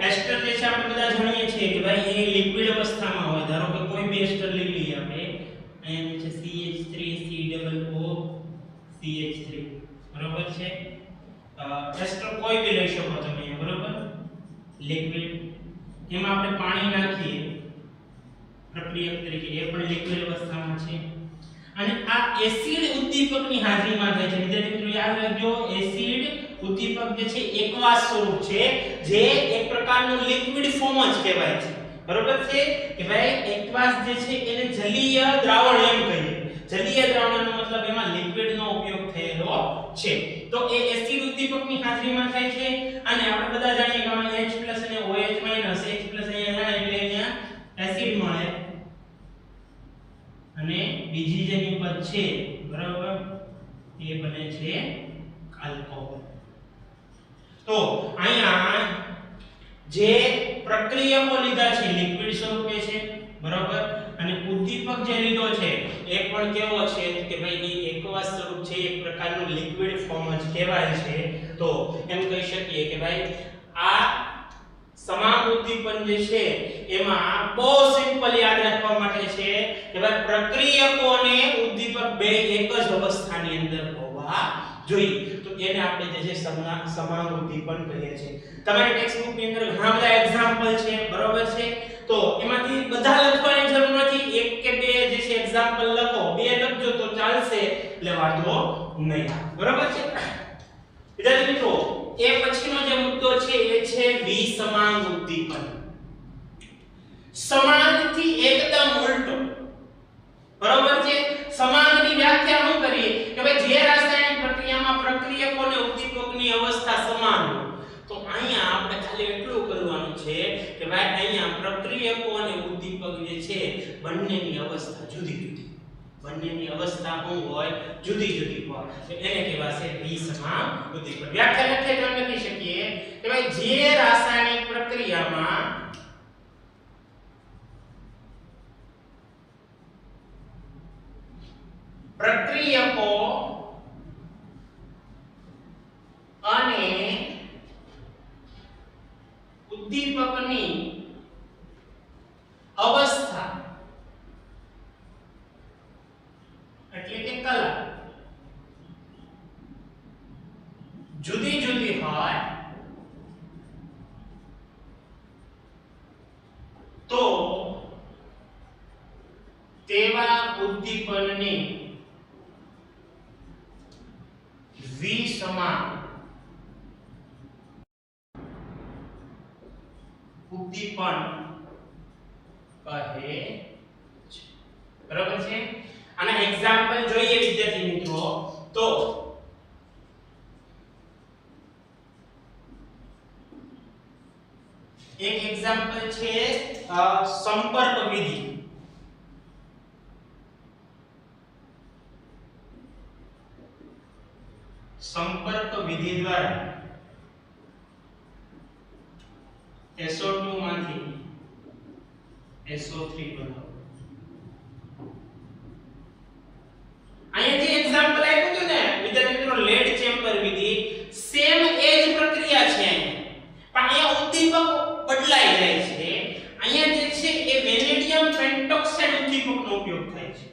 એસ્ટર જે છે આપણે બધા જાણીએ છીએ કે ભાઈ એ લિક્વિડ અવસ્થામાં હોય. ધારો કે કોઈ બે એસ્ટર લઈ લઈએ આપણે, અહીંયા છે CH3COO CH3. બરાબર છે? એસ્ટર કોઈ બી લઈ શકો તમે, બરાબર? લિક્વિડ, એમાં આપણે પાણી નાખીએ પ્રક્રિયક તરીકે, એ પણ લિક્વિડ અવસ્થામાં છે. અને આ એસિડ ઉદ્દીપકની હાજરીમાં થાય છે. વિદ્યાર્થી મિત્રો યાદ રાખજો, એસિડ ઉદ્દીપક જે છે એકવાસ સ્વરૂપ છે, જે એક પ્રકારનું લિક્વિડ ફોર્મ જ કહેવાય છે. બરોબર છે કે ભાઈ એકવાસ જે છે એને જલીય દ્રાવણ એમ કહીએ. જલીય દ્રાવણનો મતલબ એમાં લિક્વિડનો ઉપયોગ થયેલો છે. તો એ એસિડ ઉદ્દીપકની હાજરીમાં થાય છે. અને આપણે બધા જાણીએ કે આમાં H+ અને OH- H+ અહીંયા જાય એટલે અહીંયા એસિડ મળે અને બીજી જે નિપજ છે બરાબર એ બને છે આલ્કોહોલ. તો અહીંયા જે પ્રક્રિયકો લીધા છે લિક્વિડ સ્વરૂપે છે, બરાબર, અને ઉદ્દીપક જે લીધો છે એ પણ કેવો છે કે ભાઈ એ એકવાસ સ્વરૂપ છે, એક પ્રકારનું લિક્વિડ ફોર્મ જ કહેવાય છે. તો એમ કહી શકીએ કે ભાઈ આ સમાન ઉદ્દીપન જે છે એમાં બહુ સિમ્પલ યાદ રાખવા માટે છે કે ભાઈ પ્રક્રિયકો અને ઉદ્દીપક બે એક જ અવસ્થાની અંદર હોવા જોઈએ. તો એને આપણે જે છે સમાંગ ઉદ્દીપન કહીએ છીએ. તમારી ટેક્સ્ટ બુક ની અંદર ઘણા બધા એક્ઝામ્પલ છે, બરોબર છે. તો એમાંથી બધા લખવાની જરૂર નથી, એક કે બે જે છે એક્ઝામ્પલ લખો, બે લખજો તો ચાલશે, એટલે વાંધો નહીં, બરોબર છે. વિદ્યાર્થી મિત્રો, એ પછીનો જે મુદ્દો છે એ છે વિસમાંગ ઉદ્દીપન. સમાનથી એકદમ ઉલટો, બરોબર છે. સમાનની વ્યાખ્યા શું કરીએ કે ભાઈ જે રાસાયણિક પ્રક્રિયામાં પ્રક્રિયકો અને ઉદ્દીપકની અવસ્થા સમાન હોય, તો અહીંયા આપણે ખાલી એટલું કરવાનું છે કે ભાઈ અહીંયા પ્રક્રિયકો અને ઉદ્દીપક જે છે બંનેની અવસ્થા જુદી જુદી, બંનેની અવસ્થા શું હોય, જુદી જુદી હોય, તો એને કહેવાશે વિસમાંગ ઉદ્દીપક. વ્યાખ્યા લખીએ તો લખી શકીએ કે ભાઈ જે રાસાયણિક પ્રક્રિયામાં પ્રક્રિયકો અને ઉદ્દીપકની અવસ્થા એટલે કે કલા જુદી જુદી હોય તો તેવા ઉદ્દીપનને વિસમાંગ ઉદ્દીપન કહે છે, બરાબર છે. આના એક્ઝામ્પલ જોઈએ વિદ્યાર્થી મિત્રો, તો એક એક્ઝામ્પલ છે સંપર્ક વિધિ. સંપર્ક વિધિ દ્વારા SO2 માંથી SO3 બનાવો. અહીંયા જે એક્ઝામ્પલ આપ્યું હતું ને વિદ્યાર્થી મિત્રો, લેડ ચેમ્બર વિધિ, સેમ એજ પ્રક્રિયા છે અહીંયા, પણ અહીંયા ઉદ્દીપક બદલાઈ જાય છે. અહીંયા જે છે એ વેનેડિયમ પેન્ટોક્સાઇડ ઉદ્દીપકનો ઉપયોગ થાય છે.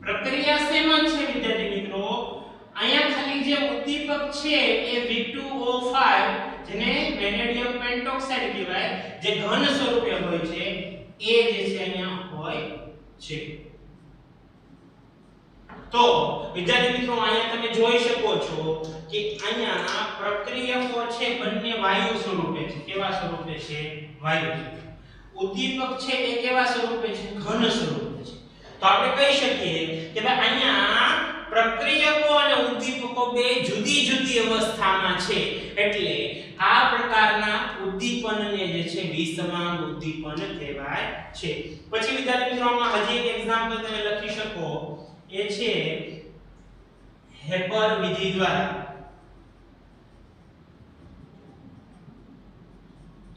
પ્રક્રિયા સેમ જ છે વિદ્યાર્થી મિત્રો, અહીંયા ખાલી જે ઉદ્દીપક છે એ V2O5 જેને વેનેડિયમ પેન્ટોક્સાઇડ કહેવાય, જે ઘન સ્વરૂપે હોય છે, એ જે છે અહીંયા હોય છે. તો વિદ્યાર્થી મિત્રો, અહીંયા તમે જોઈ શકો છો કે અહીંયા પ્રક્રિયકો છે બંને વાયુ સ્વરૂપે છે. કેવા સ્વરૂપે છે? વાયુ. ઉદ્દીપક છે એ કેવા સ્વરૂપે છે? ઘન સ્વરૂપે છે. તો આપણે કહી શકીએ કે ભાઈ અહીંયા પ્રક્રિયકો અને ઉદ્દીપકો બે જુદી જુદી અવસ્થામાં છે, એટલે આ પ્રકારના ઉદ્દીપનને જે છે વિસમાંગ ઉદ્દીપન કહેવાય છે. પછી વિદ્યાર્થી મિત્રો, આમાં હજી એક એક્ઝામ્પલ તમે લખી શકો, એ છે હેબર વિધિ દ્વારા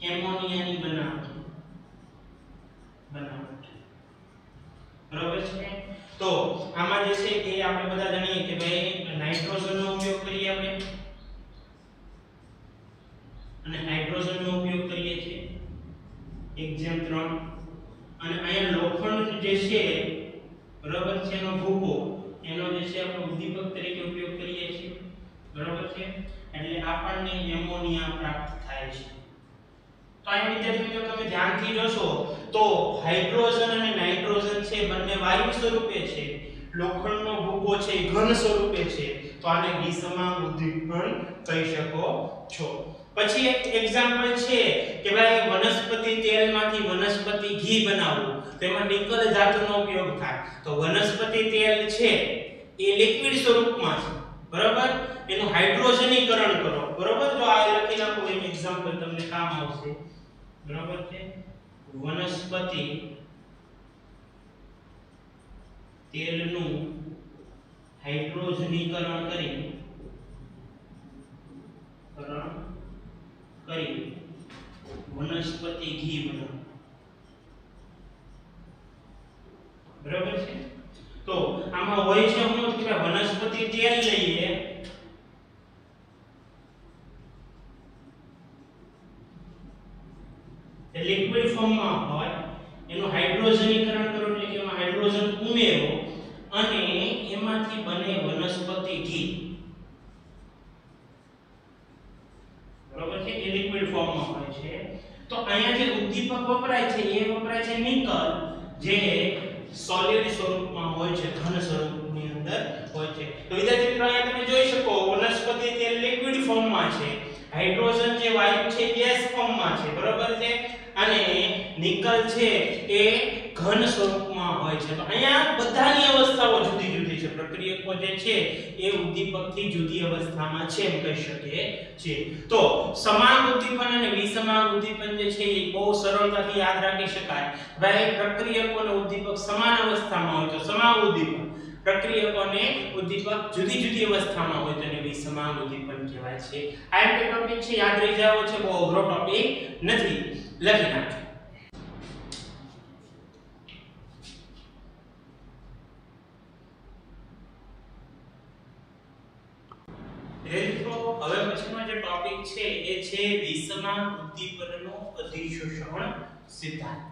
એમોનિયાની બનાવટ. બરાબર છે. તો આમાં જે છે કે આપણે બધા જાણીએ કે ભાઈ નાઇટ્રોજનનો ઉપયોગ કરીએ આપણે, અને હાઇડ્રોજનનો ઉપયોગ કરીએ છીએ 1:3, અને અહીંયા લોખંડ જે છે, બરાબર છે, એનો ભૂકો, એનો જે છે આપણે ઉદ્દીપક તરીકે ઉપયોગ કરીએ છીએ, બરાબર છે. એટલે આપણને એમોનિયા પ્રાપ્ત થાય છે. તો અહીં વિદ્યાર્થી મિત્રો તમે ધ્યાનથી જોશો તો હાઇડ્રોજન અને નાઇટ્રોજન છે બંને વાયુ સ્વરૂપે છે, લોખંડનો ભૂકો છે ઘન સ્વરૂપે છે, તો આને વિસમાંગ ઉદ્દીપન કહી શકો છો. પછી એક એક્ઝામ્પલ છે કે ભાઈ વનસ્પતિ તેલમાંથી વનસ્પતિ ઘી બનાવવું, તેમાં નિકલ ધાતુનો ઉપયોગ થાય. તો વનસ્પતિ તેલ છે એ લિક્વિડ સ્વરૂપમાં છે, બરાબર, એનું હાઇડ્રોજનીકરણ કરો, બરાબર. તો આ લખી નાખો, એક એક્ઝામ્પલ તમને કામ આવશે, બરાબર છે. વનસ્પતિ તેલનું હાઇડ્રોજનીકરણ કરી વનસ્પતિ ઘી બનાવો, બરાબર છે. તો આમાં હોય છે હું કે વનસ્પતિ તેલ લઈએ, લિક્વિડ ફોર્મમાં હોય, એનું હાઇડ્રોજનીકરણ કરો એટલે કે એમાં હાઇડ્રોજન ઉમેરો, અને એમાંથી બને વનસ્પતિ ઘી. બરોબર છે, એ લિક્વિડ ફોર્મમાં હોય છે. તો અહીંયા જે ઉદ્દીપક વપરાય છે એ વપરાય છે નિકલ, જે સોલિડ સ્વરૂપમાં હોય છે, ઘન સ્વરૂપની અંદર હોય છે. તો વિદ્યાર્થી મિત્રો અહીંયા તમે જોઈ શકો વનસ્પતિ તેલ લિક્વિડ ફોર્મમાં છે, હાઇડ્રોજન જે વાયુ છે ગેસ ફોર્મમાં છે, બરોબર છે, અને નિકલ છે એ ઘન સ્વરૂપમાં હોય છે. તો અહીંયા બધાની અવસ્થાઓ જુદી જુદી છે. પ્રક્રિયકો જે છે એ ઉદ્દીપકથી જુદી અવસ્થામાં છે એમ કહી શકીએ છીએ. તો સમાંગ ઉદ્દીપન અને વિસમાંગ ઉદ્દીપન જે છે એ બહુ સરળતાથી યાદ રાખી શકાય. ભાઈ પ્રક્રિયકો અને ઉદ્દીપક સમાન અવસ્થામાં હોય તો સમાંગ ઉદ્દીપન, પ્રક્રિયકો અને ઉદ્દીપક જુદી જુદી અવસ્થામાં હોય તો એને વિસમાંગ ઉદ્દીપન કહેવાય છે. આ એક ટોપિક છે, યાદ રહી જાવ છે, બહુ અઘરો ટોપિક નથી. લખી નાખો. હવે પછીનો જે ટોપિક છે એ છે વિસમાંગ ઉદ્દીપનનો અધિશોષણ સિદ્ધાંત.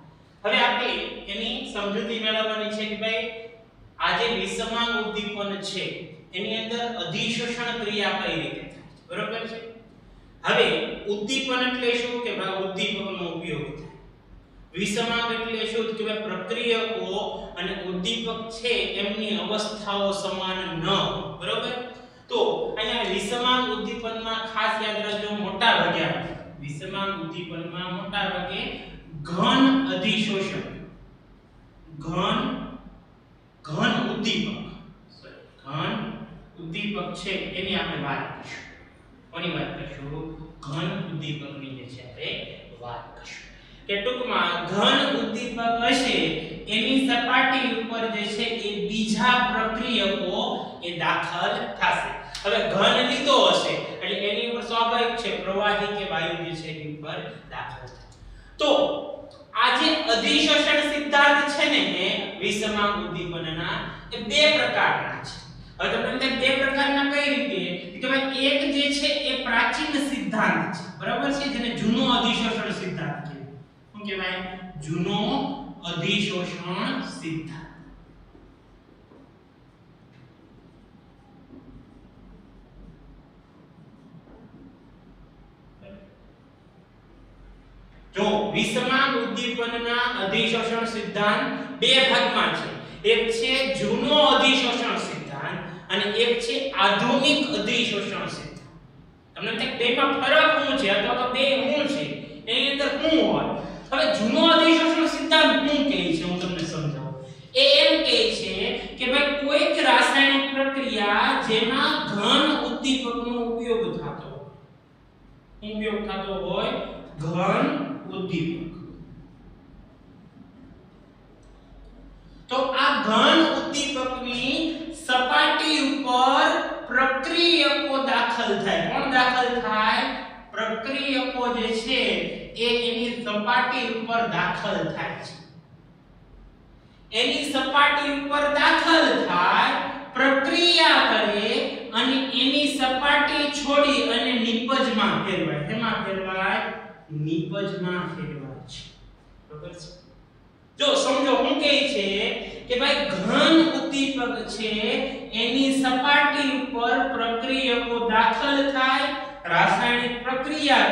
હવે આપણે એની સમજૂતી મેળવવાની છે કે ભાઈ આ જે વિસમાંગ ઉદ્દીપન છે એની અંદર અધિશોષણ ક્રિયા કઈ રીતે થાય, બરોબર છે. હવે ઉદ્દીપન એટલે શું કે ભાઈ ઉદ્દીપકનો ઉપયોગ થાય. વિસમાંગ એટલે શું કે ભાઈ પ્રક્રિયકો અને ઉદ્દીપક છે એમની અવસ્થાઓ સમાન ન હોય, બરોબર. તો અહીંયા વિસમાંગ ઉદ્દીપનમાં ખાસ યાદ રાખજો, મોટા ભાગે વિસમાંગ ઉદ્દીપનમાં મોટા ભાગે ઘન અધિશોષણ, ઘન ઉદ્દીપક છે એની આપણે વાત કરીશું. કોની વાત કરીશું? ઘન ઉદ્દીપકની જે છે આપણે વાત કરીશું. કે ટૂંકમાં ઘન ઉદ્દીપક હશે એની સપાટી ઉપર જે છે એ બીજા પ્રક્રિયકો એ દાખલ થશે. હવે ઘન લીધો હશે એટલે એની ઉપર સ્વાભાવિક છે પ્રવાહી કે વાયુ જે છે એની ઉપર દાખલ થાય. તો આ જે અધિશોષણ સિદ્ધાંત છે ને એ વિસમાંગ ઉદ્દીપનના એ બે પ્રકારના છે. હવે તમને બે પ્રકારના કઈ રીતે કે ભાઈ એક જે છે એ પ્રાચીન સિદ્ધાંત છે, બરાબર છે, જેને જૂનો અધિશોષણ સિદ્ધાંત કહેવાય. શું કહેવાય? જૂનો અધિશોષણ સિદ્ધાંત. જો વિસમાંગ ઉદ્દીપનના અધિશોષણ સિદ્ધાંત બે ભાગમાં છે. એક છે જૂનો અધિશોષણ સિદ્ધાંત અને એક છે આધુનિક અધિશોષણ સિદ્ધાંત. તમને તે બેમાં ફરક શું છે અથવા તો બે શું છે એની અંદર શું હોય? હવે જૂનો અધિશોષણ સિદ્ધાંત શું કહે છે હું તમને સમજાવું. એ એમ કહે છે કે ભાઈ કોઈક રાસાયણિક પ્રક્રિયા જેમાં ઘન ઉદ્દીપકનો ઉપયોગ થતો હોય, ઘન ઉદ્દીપક. તો આ ઘન ઉદ્દીપકની સપાટી ઉપર પ્રક્રિયકો દાખલ થાય. કોણ દાખલ થાય? પ્રક્રિયકો જે છે એ એની સપાટી ઉપર દાખલ થાય છે. એની સપાટી ઉપર દાખલ થાય, પ્રક્રિયા કરે અને એની સપાટી છોડી અને નિપજમાં ફેરવાય. એમાં ફેરવાય? નિપજમાં ફેરવાય છે, બરાબર છે. જો સમજો હું કહે છે કે ભાઈ ઘન ઉદ્દીપક છે એની સપાટી ઉપર પ્રક્રિયકો દાખલ થાય, રાસાયણિક પ્રક્રિયા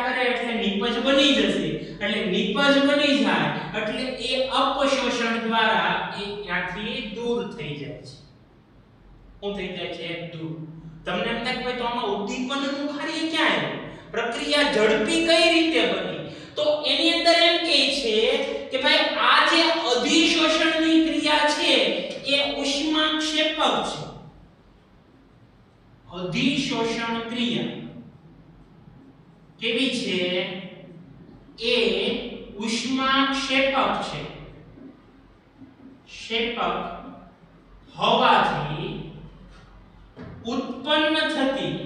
કરે એટલે નિપજ બની જશે. એટલે નિપજ બની જાય એટલે એ અપશોષણ દ્વારા એ ત્યાંથી દૂર થઈ જાય છે. શું થઈ જાય છે? દૂર. તમને એમ થાય કે ભાઈ તો આમાં ઉદ્દીપનનું કાર્ય ક્યાં આવ્યું? પ્રક્રિયા ઝડપી કઈ રીતે બની? તો એની અંદર એમ કહે છે કે ભાઈ આ જે અધિશોષણની ક્રિયા છે એ ઉષ્માક્ષેપક છે. અધિશોષણ ક્રિયા કેવી છે? એ ઉષ્માક્ષેપક છે. ક્ષેપક હોવાથી ઉત્પન્ન થતી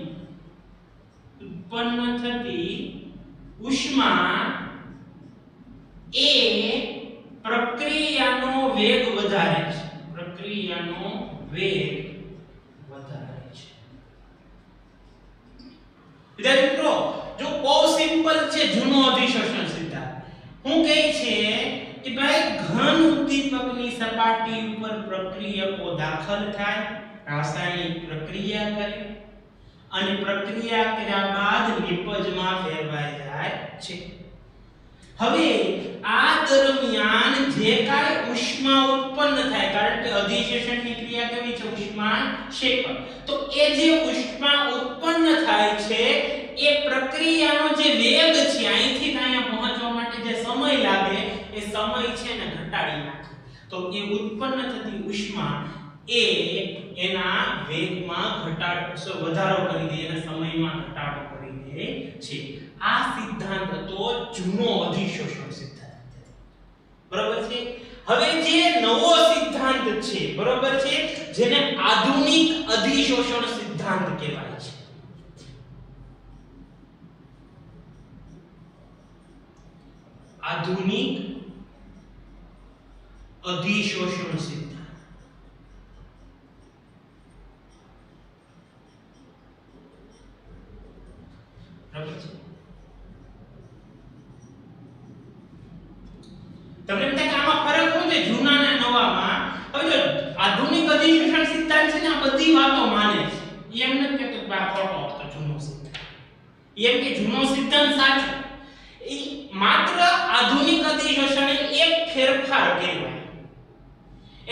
ઉષ્મા એ પ્રક્રિયાનો વેગ વધારે છે. વિદ્યાર્થી મિત્રો, જો બહુ સિમ્પલ છે જૂનો અધિશોષણ સિદ્ધાંત. હું કહે છે કે કે ભાઈ ઘન ઉદ્દીપકની સપાટી ઉપર પ્રક્રિયકો દાખલ થાય, રાસાયણિક પ્રક્રિયા કરે અને પ્રક્રિયા કર્યા બાદ નિપજમાં ફેરવાઈ જાય છે. હવે આ દરમિયાન જે કાંઈ ઉષ્મા ઉત્પન્ન થાય, કારણ કે અધિશોષણની ક્રિયા કેવી છે? ઉષ્માક્ષેપણ. તો એ જે ઉષ્મા ઉત્પન્ન થાય છે એ પ્રક્રિયાનો જે વેગ છે, અહીંથી અહીંયા પહોંચવા માટે જે સમય લાગે એ સમય છે ને ઘટાડી નાખે. તો એ ઉત્પન્ન થતી ઉષ્મા એ એના વેગમાં વધારો કરી દે, એના સમયમાં ઘટાડો કરી દે છે. આ સિદ્ધાંત હતો જૂનો અધિશોષણ સિદ્ધાંત. બરાબર છે. હવે જે નવો સિદ્ધાંત છે, બરાબર છે, જેને આધુનિક અધિશોષણ સિદ્ધાંત કહેવાય છે. આધુનિક અધિશોષણ સિદ્ધાંત. બરાબર છે. તમને એમ થાય કે આમાં ફરક શું છે જૂના અને નવામાં? હવે જો આધુનિક અધિશોષણ સિદ્ધાંત છે ને આ બધી વાતો માને છે. એમ નથી કહેતો કે આ ખોટો હતો જૂનો સિદ્ધાંત. એમ કે જૂનો સિદ્ધાંત સાચો. એ માત્ર આધુનિક અધિશોષણ એક ફેરફાર કહેવાય.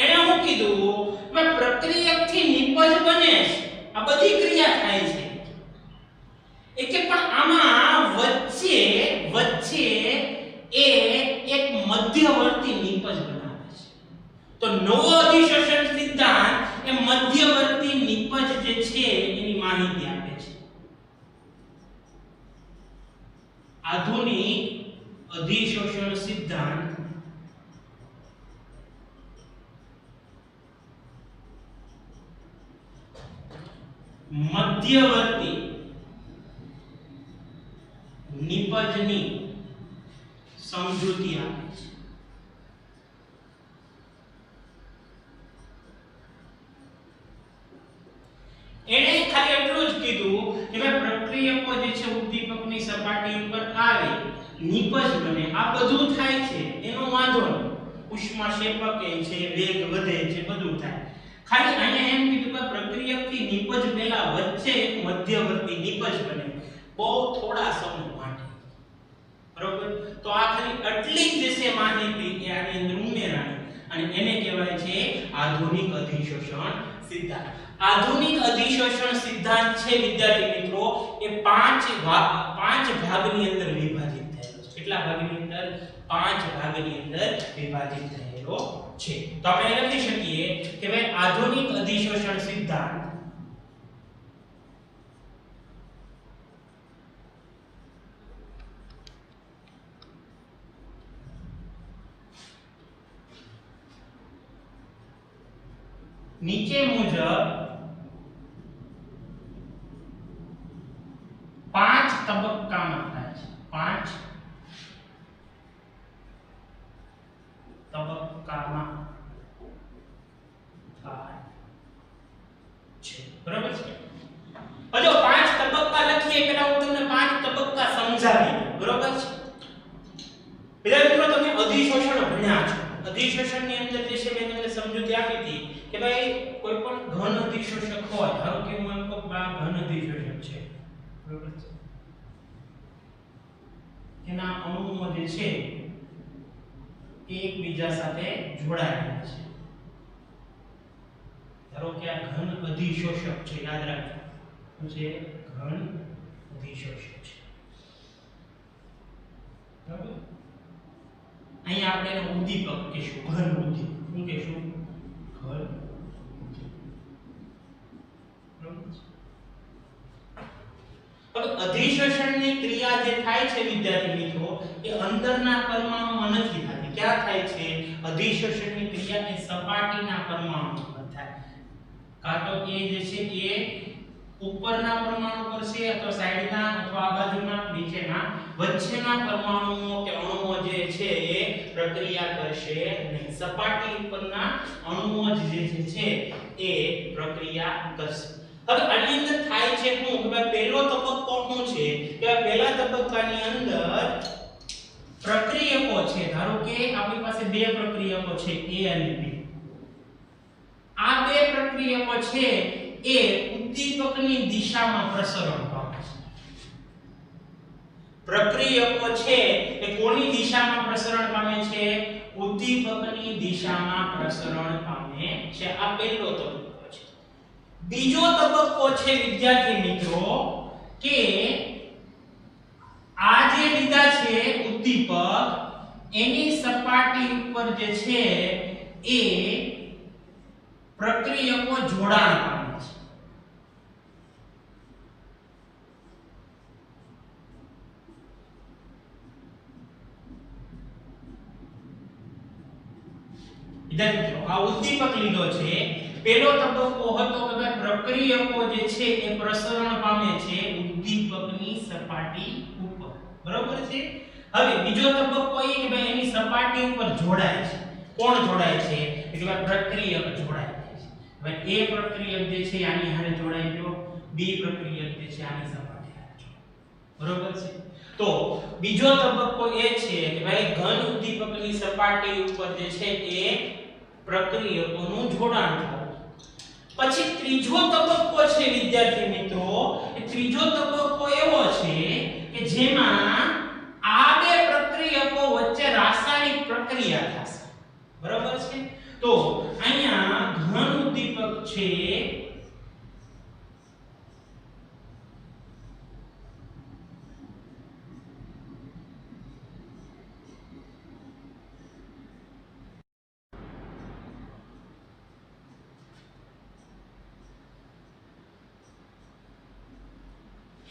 એને હું કીધું કે પ્રક્રિયકથી નિપજ બને છે, આ બધી ક્રિયા થાય છે. કે પણ આમાં વચ્ચે એ એક મધ્યવર્તી નિપજ બનાવે છે. તો નવો અધિશોષણ સિદ્ધાંત એ મધ્યવર્તી નિપજ જે છે એની માહિતી આપે છે. આધુનિક અધિશોષણ સિદ્ધાંત મધ્યવર્તી નિપજની સમજૂતી આપે છે. એને ખાલી એટલું જ કીધું કે ભાઈ પ્રક્રિયકો જે છે ઉદ્દીપકની સપાટી ઉપર આવે, નિપજ બને, આ બધું થાય છે, એનો વાંધો નહીં. ઉષ્માક્ષેપક છે, વેગ વધે છે, બધું થાય. ખાલી અહીંયા એમ કીધું કે પ્રક્રિયકથી નિપજ પહેલા વચ્ચે એક મધ્યવર્તી નિપજ બને, બહુ થોડા સમય માટે. બરોબર? તો આ ખાલી આટલી જ છે માહિતી કે આની અંદર ઉમેરાણી, અને એને કહેવાય છે આધુનિક અધિશોષણ સિદ્ધાંત. આધુનિક અધિશોષણ સિદ્ધાંત છે વિદ્યાર્થી મિત્રો એ પાંચ ભાગની અંદર વિભાજિત થયેલો છે. કેટલા ભાગની અંદર? 5 ભાગની અંદર વિભાજિત થયેલો છે. તો આપણે લખી શકીએ કે ભાઈ આધુનિક અધિશોષણ સિદ્ધાંત નીચે મુજબ 5 તબક્કામાં થાય છે. 5 તબક્કામાં થાય છે. બરાબર છે? હજો 5 તબક્કા લખીએ પહેલા હું તમને 5 તબક્કા સમજાવી. બરાબર છે? પહેલા મિત્રો તમે અધિશોષણ ભણ્યા છો. અધિશોષણની અંદર જે છે મેં તમને સમજૂતી આપી હતી કે ભાઈ કોઈ પણ ઘન અધિશોષક હોય, ધારો કે હું એમ કહું કે આ ઘન અધિશોષક છે. બરાબર છે? એના અણુઓ જે છે એકબીજા સાથે જોડાયેલા છે. ધારો કે આ ઘન અધિશોષક છે, યાદ રાખજો. શું છે? ઘન અધિશોષક છે. બરાબર? અહીંયા આપણે એને ઉદ્દીપક કહીશું, ઘન ઉદ્દીપક. શું કહીશું? ઘન ઉદ્દીપક. બરાબર? હવે અધિશોષણની ક્રિયા જે થાય છે વિદ્યાર્થી મિત્રો એ અંદરના પરમાણુમાં નથી થતી. ક્યાં થાય છે? અધિશોષણની ક્રિયા એ સપાટીના પરમાણુમાં થાય. કાં તો એ જે છે એ ઉપરના પરમાણુ કરશે અથવા સાઈડના અથવા આ બાજુના નીચેના વચ્ચેના પરમાણુઓ કે અણુઓ જે છે એ પ્રક્રિયા કરશે નહીં. સપાટી ઉપરના અણુઓ જે છે એ પ્રક્રિયા કરશે. હવે આની અંદર થાય છે શું કે પહેલો તબક્કો શું છે કે પહેલા તબક્કાની અંદર પ્રક્રિયકો છે, ધારો કે આપણી પાસે બે પ્રક્રિયકો છે A અને B. આ બે પ્રક્રિયકો છે એ ઉદ્દીપકની દિશામાં પ્રસરણ પામે છે. પ્રક્રિયકો છે એ કોની દિશામાં પ્રસરણ પામે છે? ઉદ્દીપકની દિશામાં પ્રસરણ પામે છે. આ પહેલો તબક્કો છે. બીજો તબક્કો છે વિદ્યાર્થી મિત્રો કે આ જે લીધા છે ઉદ્દીપક એની સપાટી ઉપર જે છે એ પ્રક્રિયકો જોડાણ પામે છે. વિદ્યાર્થી મિત્રો આ ઉદ્દીપક લીધો છે. પહેલો તબક્કો હતો કે પ્રક્રિયકો જે છે એ પ્રસરણ પામે છે ઉદ્દીપકની સપાટી ઉપર, બરોબર છે. હવે બીજો તબક્કો એ કે ભાઈ એની સપાટી ઉપર જોડાય છે. કોણ જોડાય છે? કે ભાઈ પ્રક્રિયક જોડાય છે. ભાઈ A પ્રક્રિયક જે છે આની હારે જોડાઈ ગયો, B પ્રક્રિયક જે છે આની સપાટી હારે જોડાય, બરોબર છે. તો બીજો તબક્કો એ છે કે ભાઈ ઘન ઉદ્દીપકની સપાટી ઉપર જે છે એ પ્રક્રિયકોનું જોડાણ થાય. પછી ત્રીજો તબક્કો છે વિદ્યાર્થી મિત્રો, એ ત્રીજો તબક્કો એવો છે કે જેમાં આ બે પ્રક્રિયકો વચ્ચે રાસાયણિક પ્રક્રિયા થશે, બરાબર છે. તો અહીંયા ઘન ઉદ્દીપક છે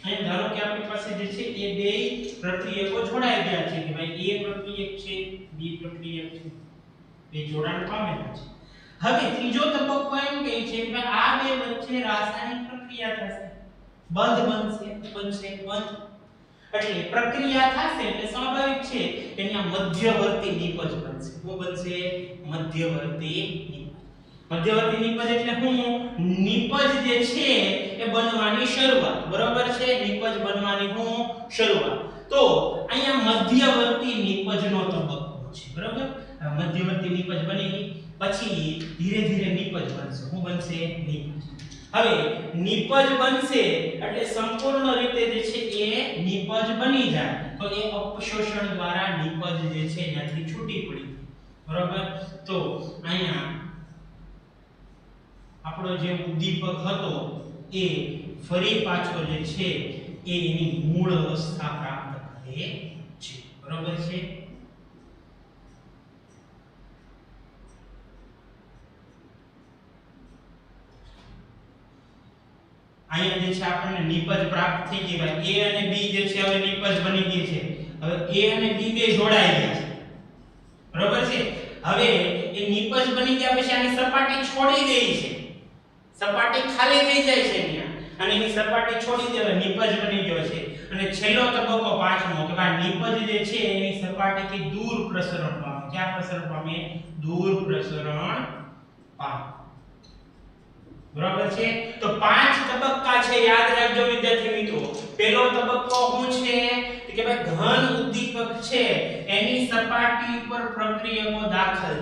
અહીં ધારો કે આપણી પાસે જે છે એ બે પ્રક્રિયકો જોડાઈ ગયા છે કે ભાઈ A પ્રક્રિયક છે, B પ્રક્રિયક છે, બે જોડાણ પામેલા છે. હવે ત્રીજો તબક્કો એમ કહે છે કે આ બે વચ્ચે રાસાયણિક પ્રક્રિયા થશે, બંધ બનશે, બંધ. એટલે પ્રક્રિયા થશે એટલે સ્વાભાવિક છે કે અહીંયા મધ્યવર્તી નિપજ બનશે. શું બનશે? મધ્યવર્તી નિપજ. મધ્યવર્તી નિપજ એટલે શું? નિપજ જે છે એ બનવાની શરૂઆત, બરોબર છે. નિપજ બનવાની શું? શરૂઆત. તો અહીંયા મધ્યવર્તી નિપજનો તબક્કો છે, બરોબર. મધ્યવર્તી નિપજ બની ગઈ પછી ધીરે ધીરે નિપજ બનશે. શું બનશે? નિપજ. હવે નિપજ બનશે એટલે સંપૂર્ણ રીતે જે છે એ નિપજ બની જાય તો એ અપશોષણ દ્વારા નિપજ જે છે ત્યાંથી છૂટી પડી, બરોબર. તો અહીંયા આપણો જે ઉદ્દીપક હતો એ ફરી પાછો જે છે એ એની મૂળ અવસ્થા પ્રાપ્ત કરે છે, બરોબર છે. અહીંયા જે છે આપણને નિપજ પ્રાપ્ત થઈ ગઈ. ભાઈ A અને B જે છે હવે નિપજ બની ગઈ છે. હવે A અને B બે જોડાઈ ગયા છે, બરોબર છે. હવે એ નિપજ બની ગયા પછી આની સપાટી છોડી દે છે, સપાટી ખાલી થઈ જાય છે અહીંયા અને એની સપાટી છોડી દેવા નિપજ બની ગયો છે. અને છેલ્લો તબક્કો પાંચમો કે ભાઈ નિપજ જે છે એની સપાટીથી દૂર પ્રસરણ પામે. ક્યાં પ્રસરણ પામે? દૂર પ્રસરણ પામે, બરાબર છે. તો પાંચ તબક્કા છે, યાદ રાખજો વિદ્યાર્થી મિત્રો. પહેલો તબક્કો શું છે કે ભાઈ ઘન ઉદ્દીપક છે એની સપાટી ઉપર પ્રક્રિયકો દાખલ.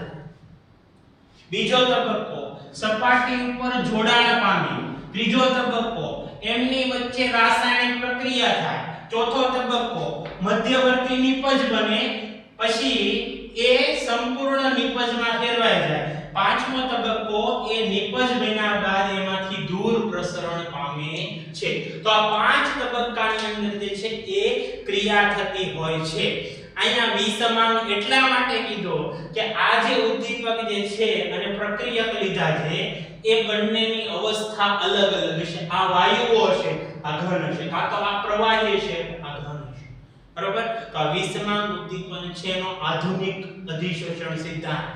બીજો તબક્કો સપાટી ઉપર જોડાણ પામી. ત્રીજો તબક્કો એમની વચ્ચે રાસાયણિક પ્રક્રિયા થાય. ચોથો તબક્કો મધ્યવર્તી નિપજ બને પછી એ સંપૂર્ણ નિપજમાં ફેરવાઈ જાય. પાંચમો તબક્કો એ નિપજ બન્યા બાદ એમાંથી દૂર પ્રસરણ પામે છે. તો આ પાંચ તબક્કાની અંદર જે છે એ ક્રિયા થતી હોય છે. અહીંયા વિસમાંગ એટલા માટે કીધો કે આ જે ઉદ્દીપક જે છે અને પ્રક્રિયક લીધા છે એ બંનેની અવસ્થા અલગ અલગ છે. આ વાયુઓ છે, આ ઘન છે, આ તો આ પ્રવાહી છે, આ ઘન છે, બરોબર. તો આ વિસમાંગ ઉદ્દીપન છે એનો આધુનિક અધિશોષણ સિદ્ધાંત.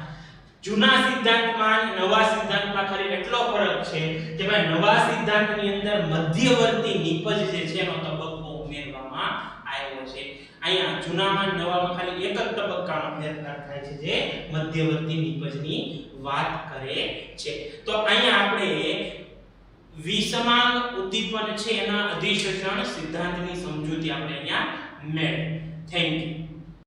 જૂના સિદ્ધાંતમાં નવા સિદ્ધાંતમાં ખાલી એટલો ફરક છે કે ભાઈ નવા સિદ્ધાંતની અંદર મધ્યવર્તી નિપજ જે છે એનો તબક્કો ઉમેરવામાં આવ્યો છે. અહીંયા જૂનામાં નવામાં ખાલી એક જ તબક્કાનો ફેરફાર થાય છે જે મધ્યવર્તી નિપજની વાત કરે છે. તો અહીંયા આપણે વિસમાંગ ઉદ્દીપન છે એના અધિશોષણ સિદ્ધાંતની સમજૂતી આપણે અહીંયા મેળવી. Thank you.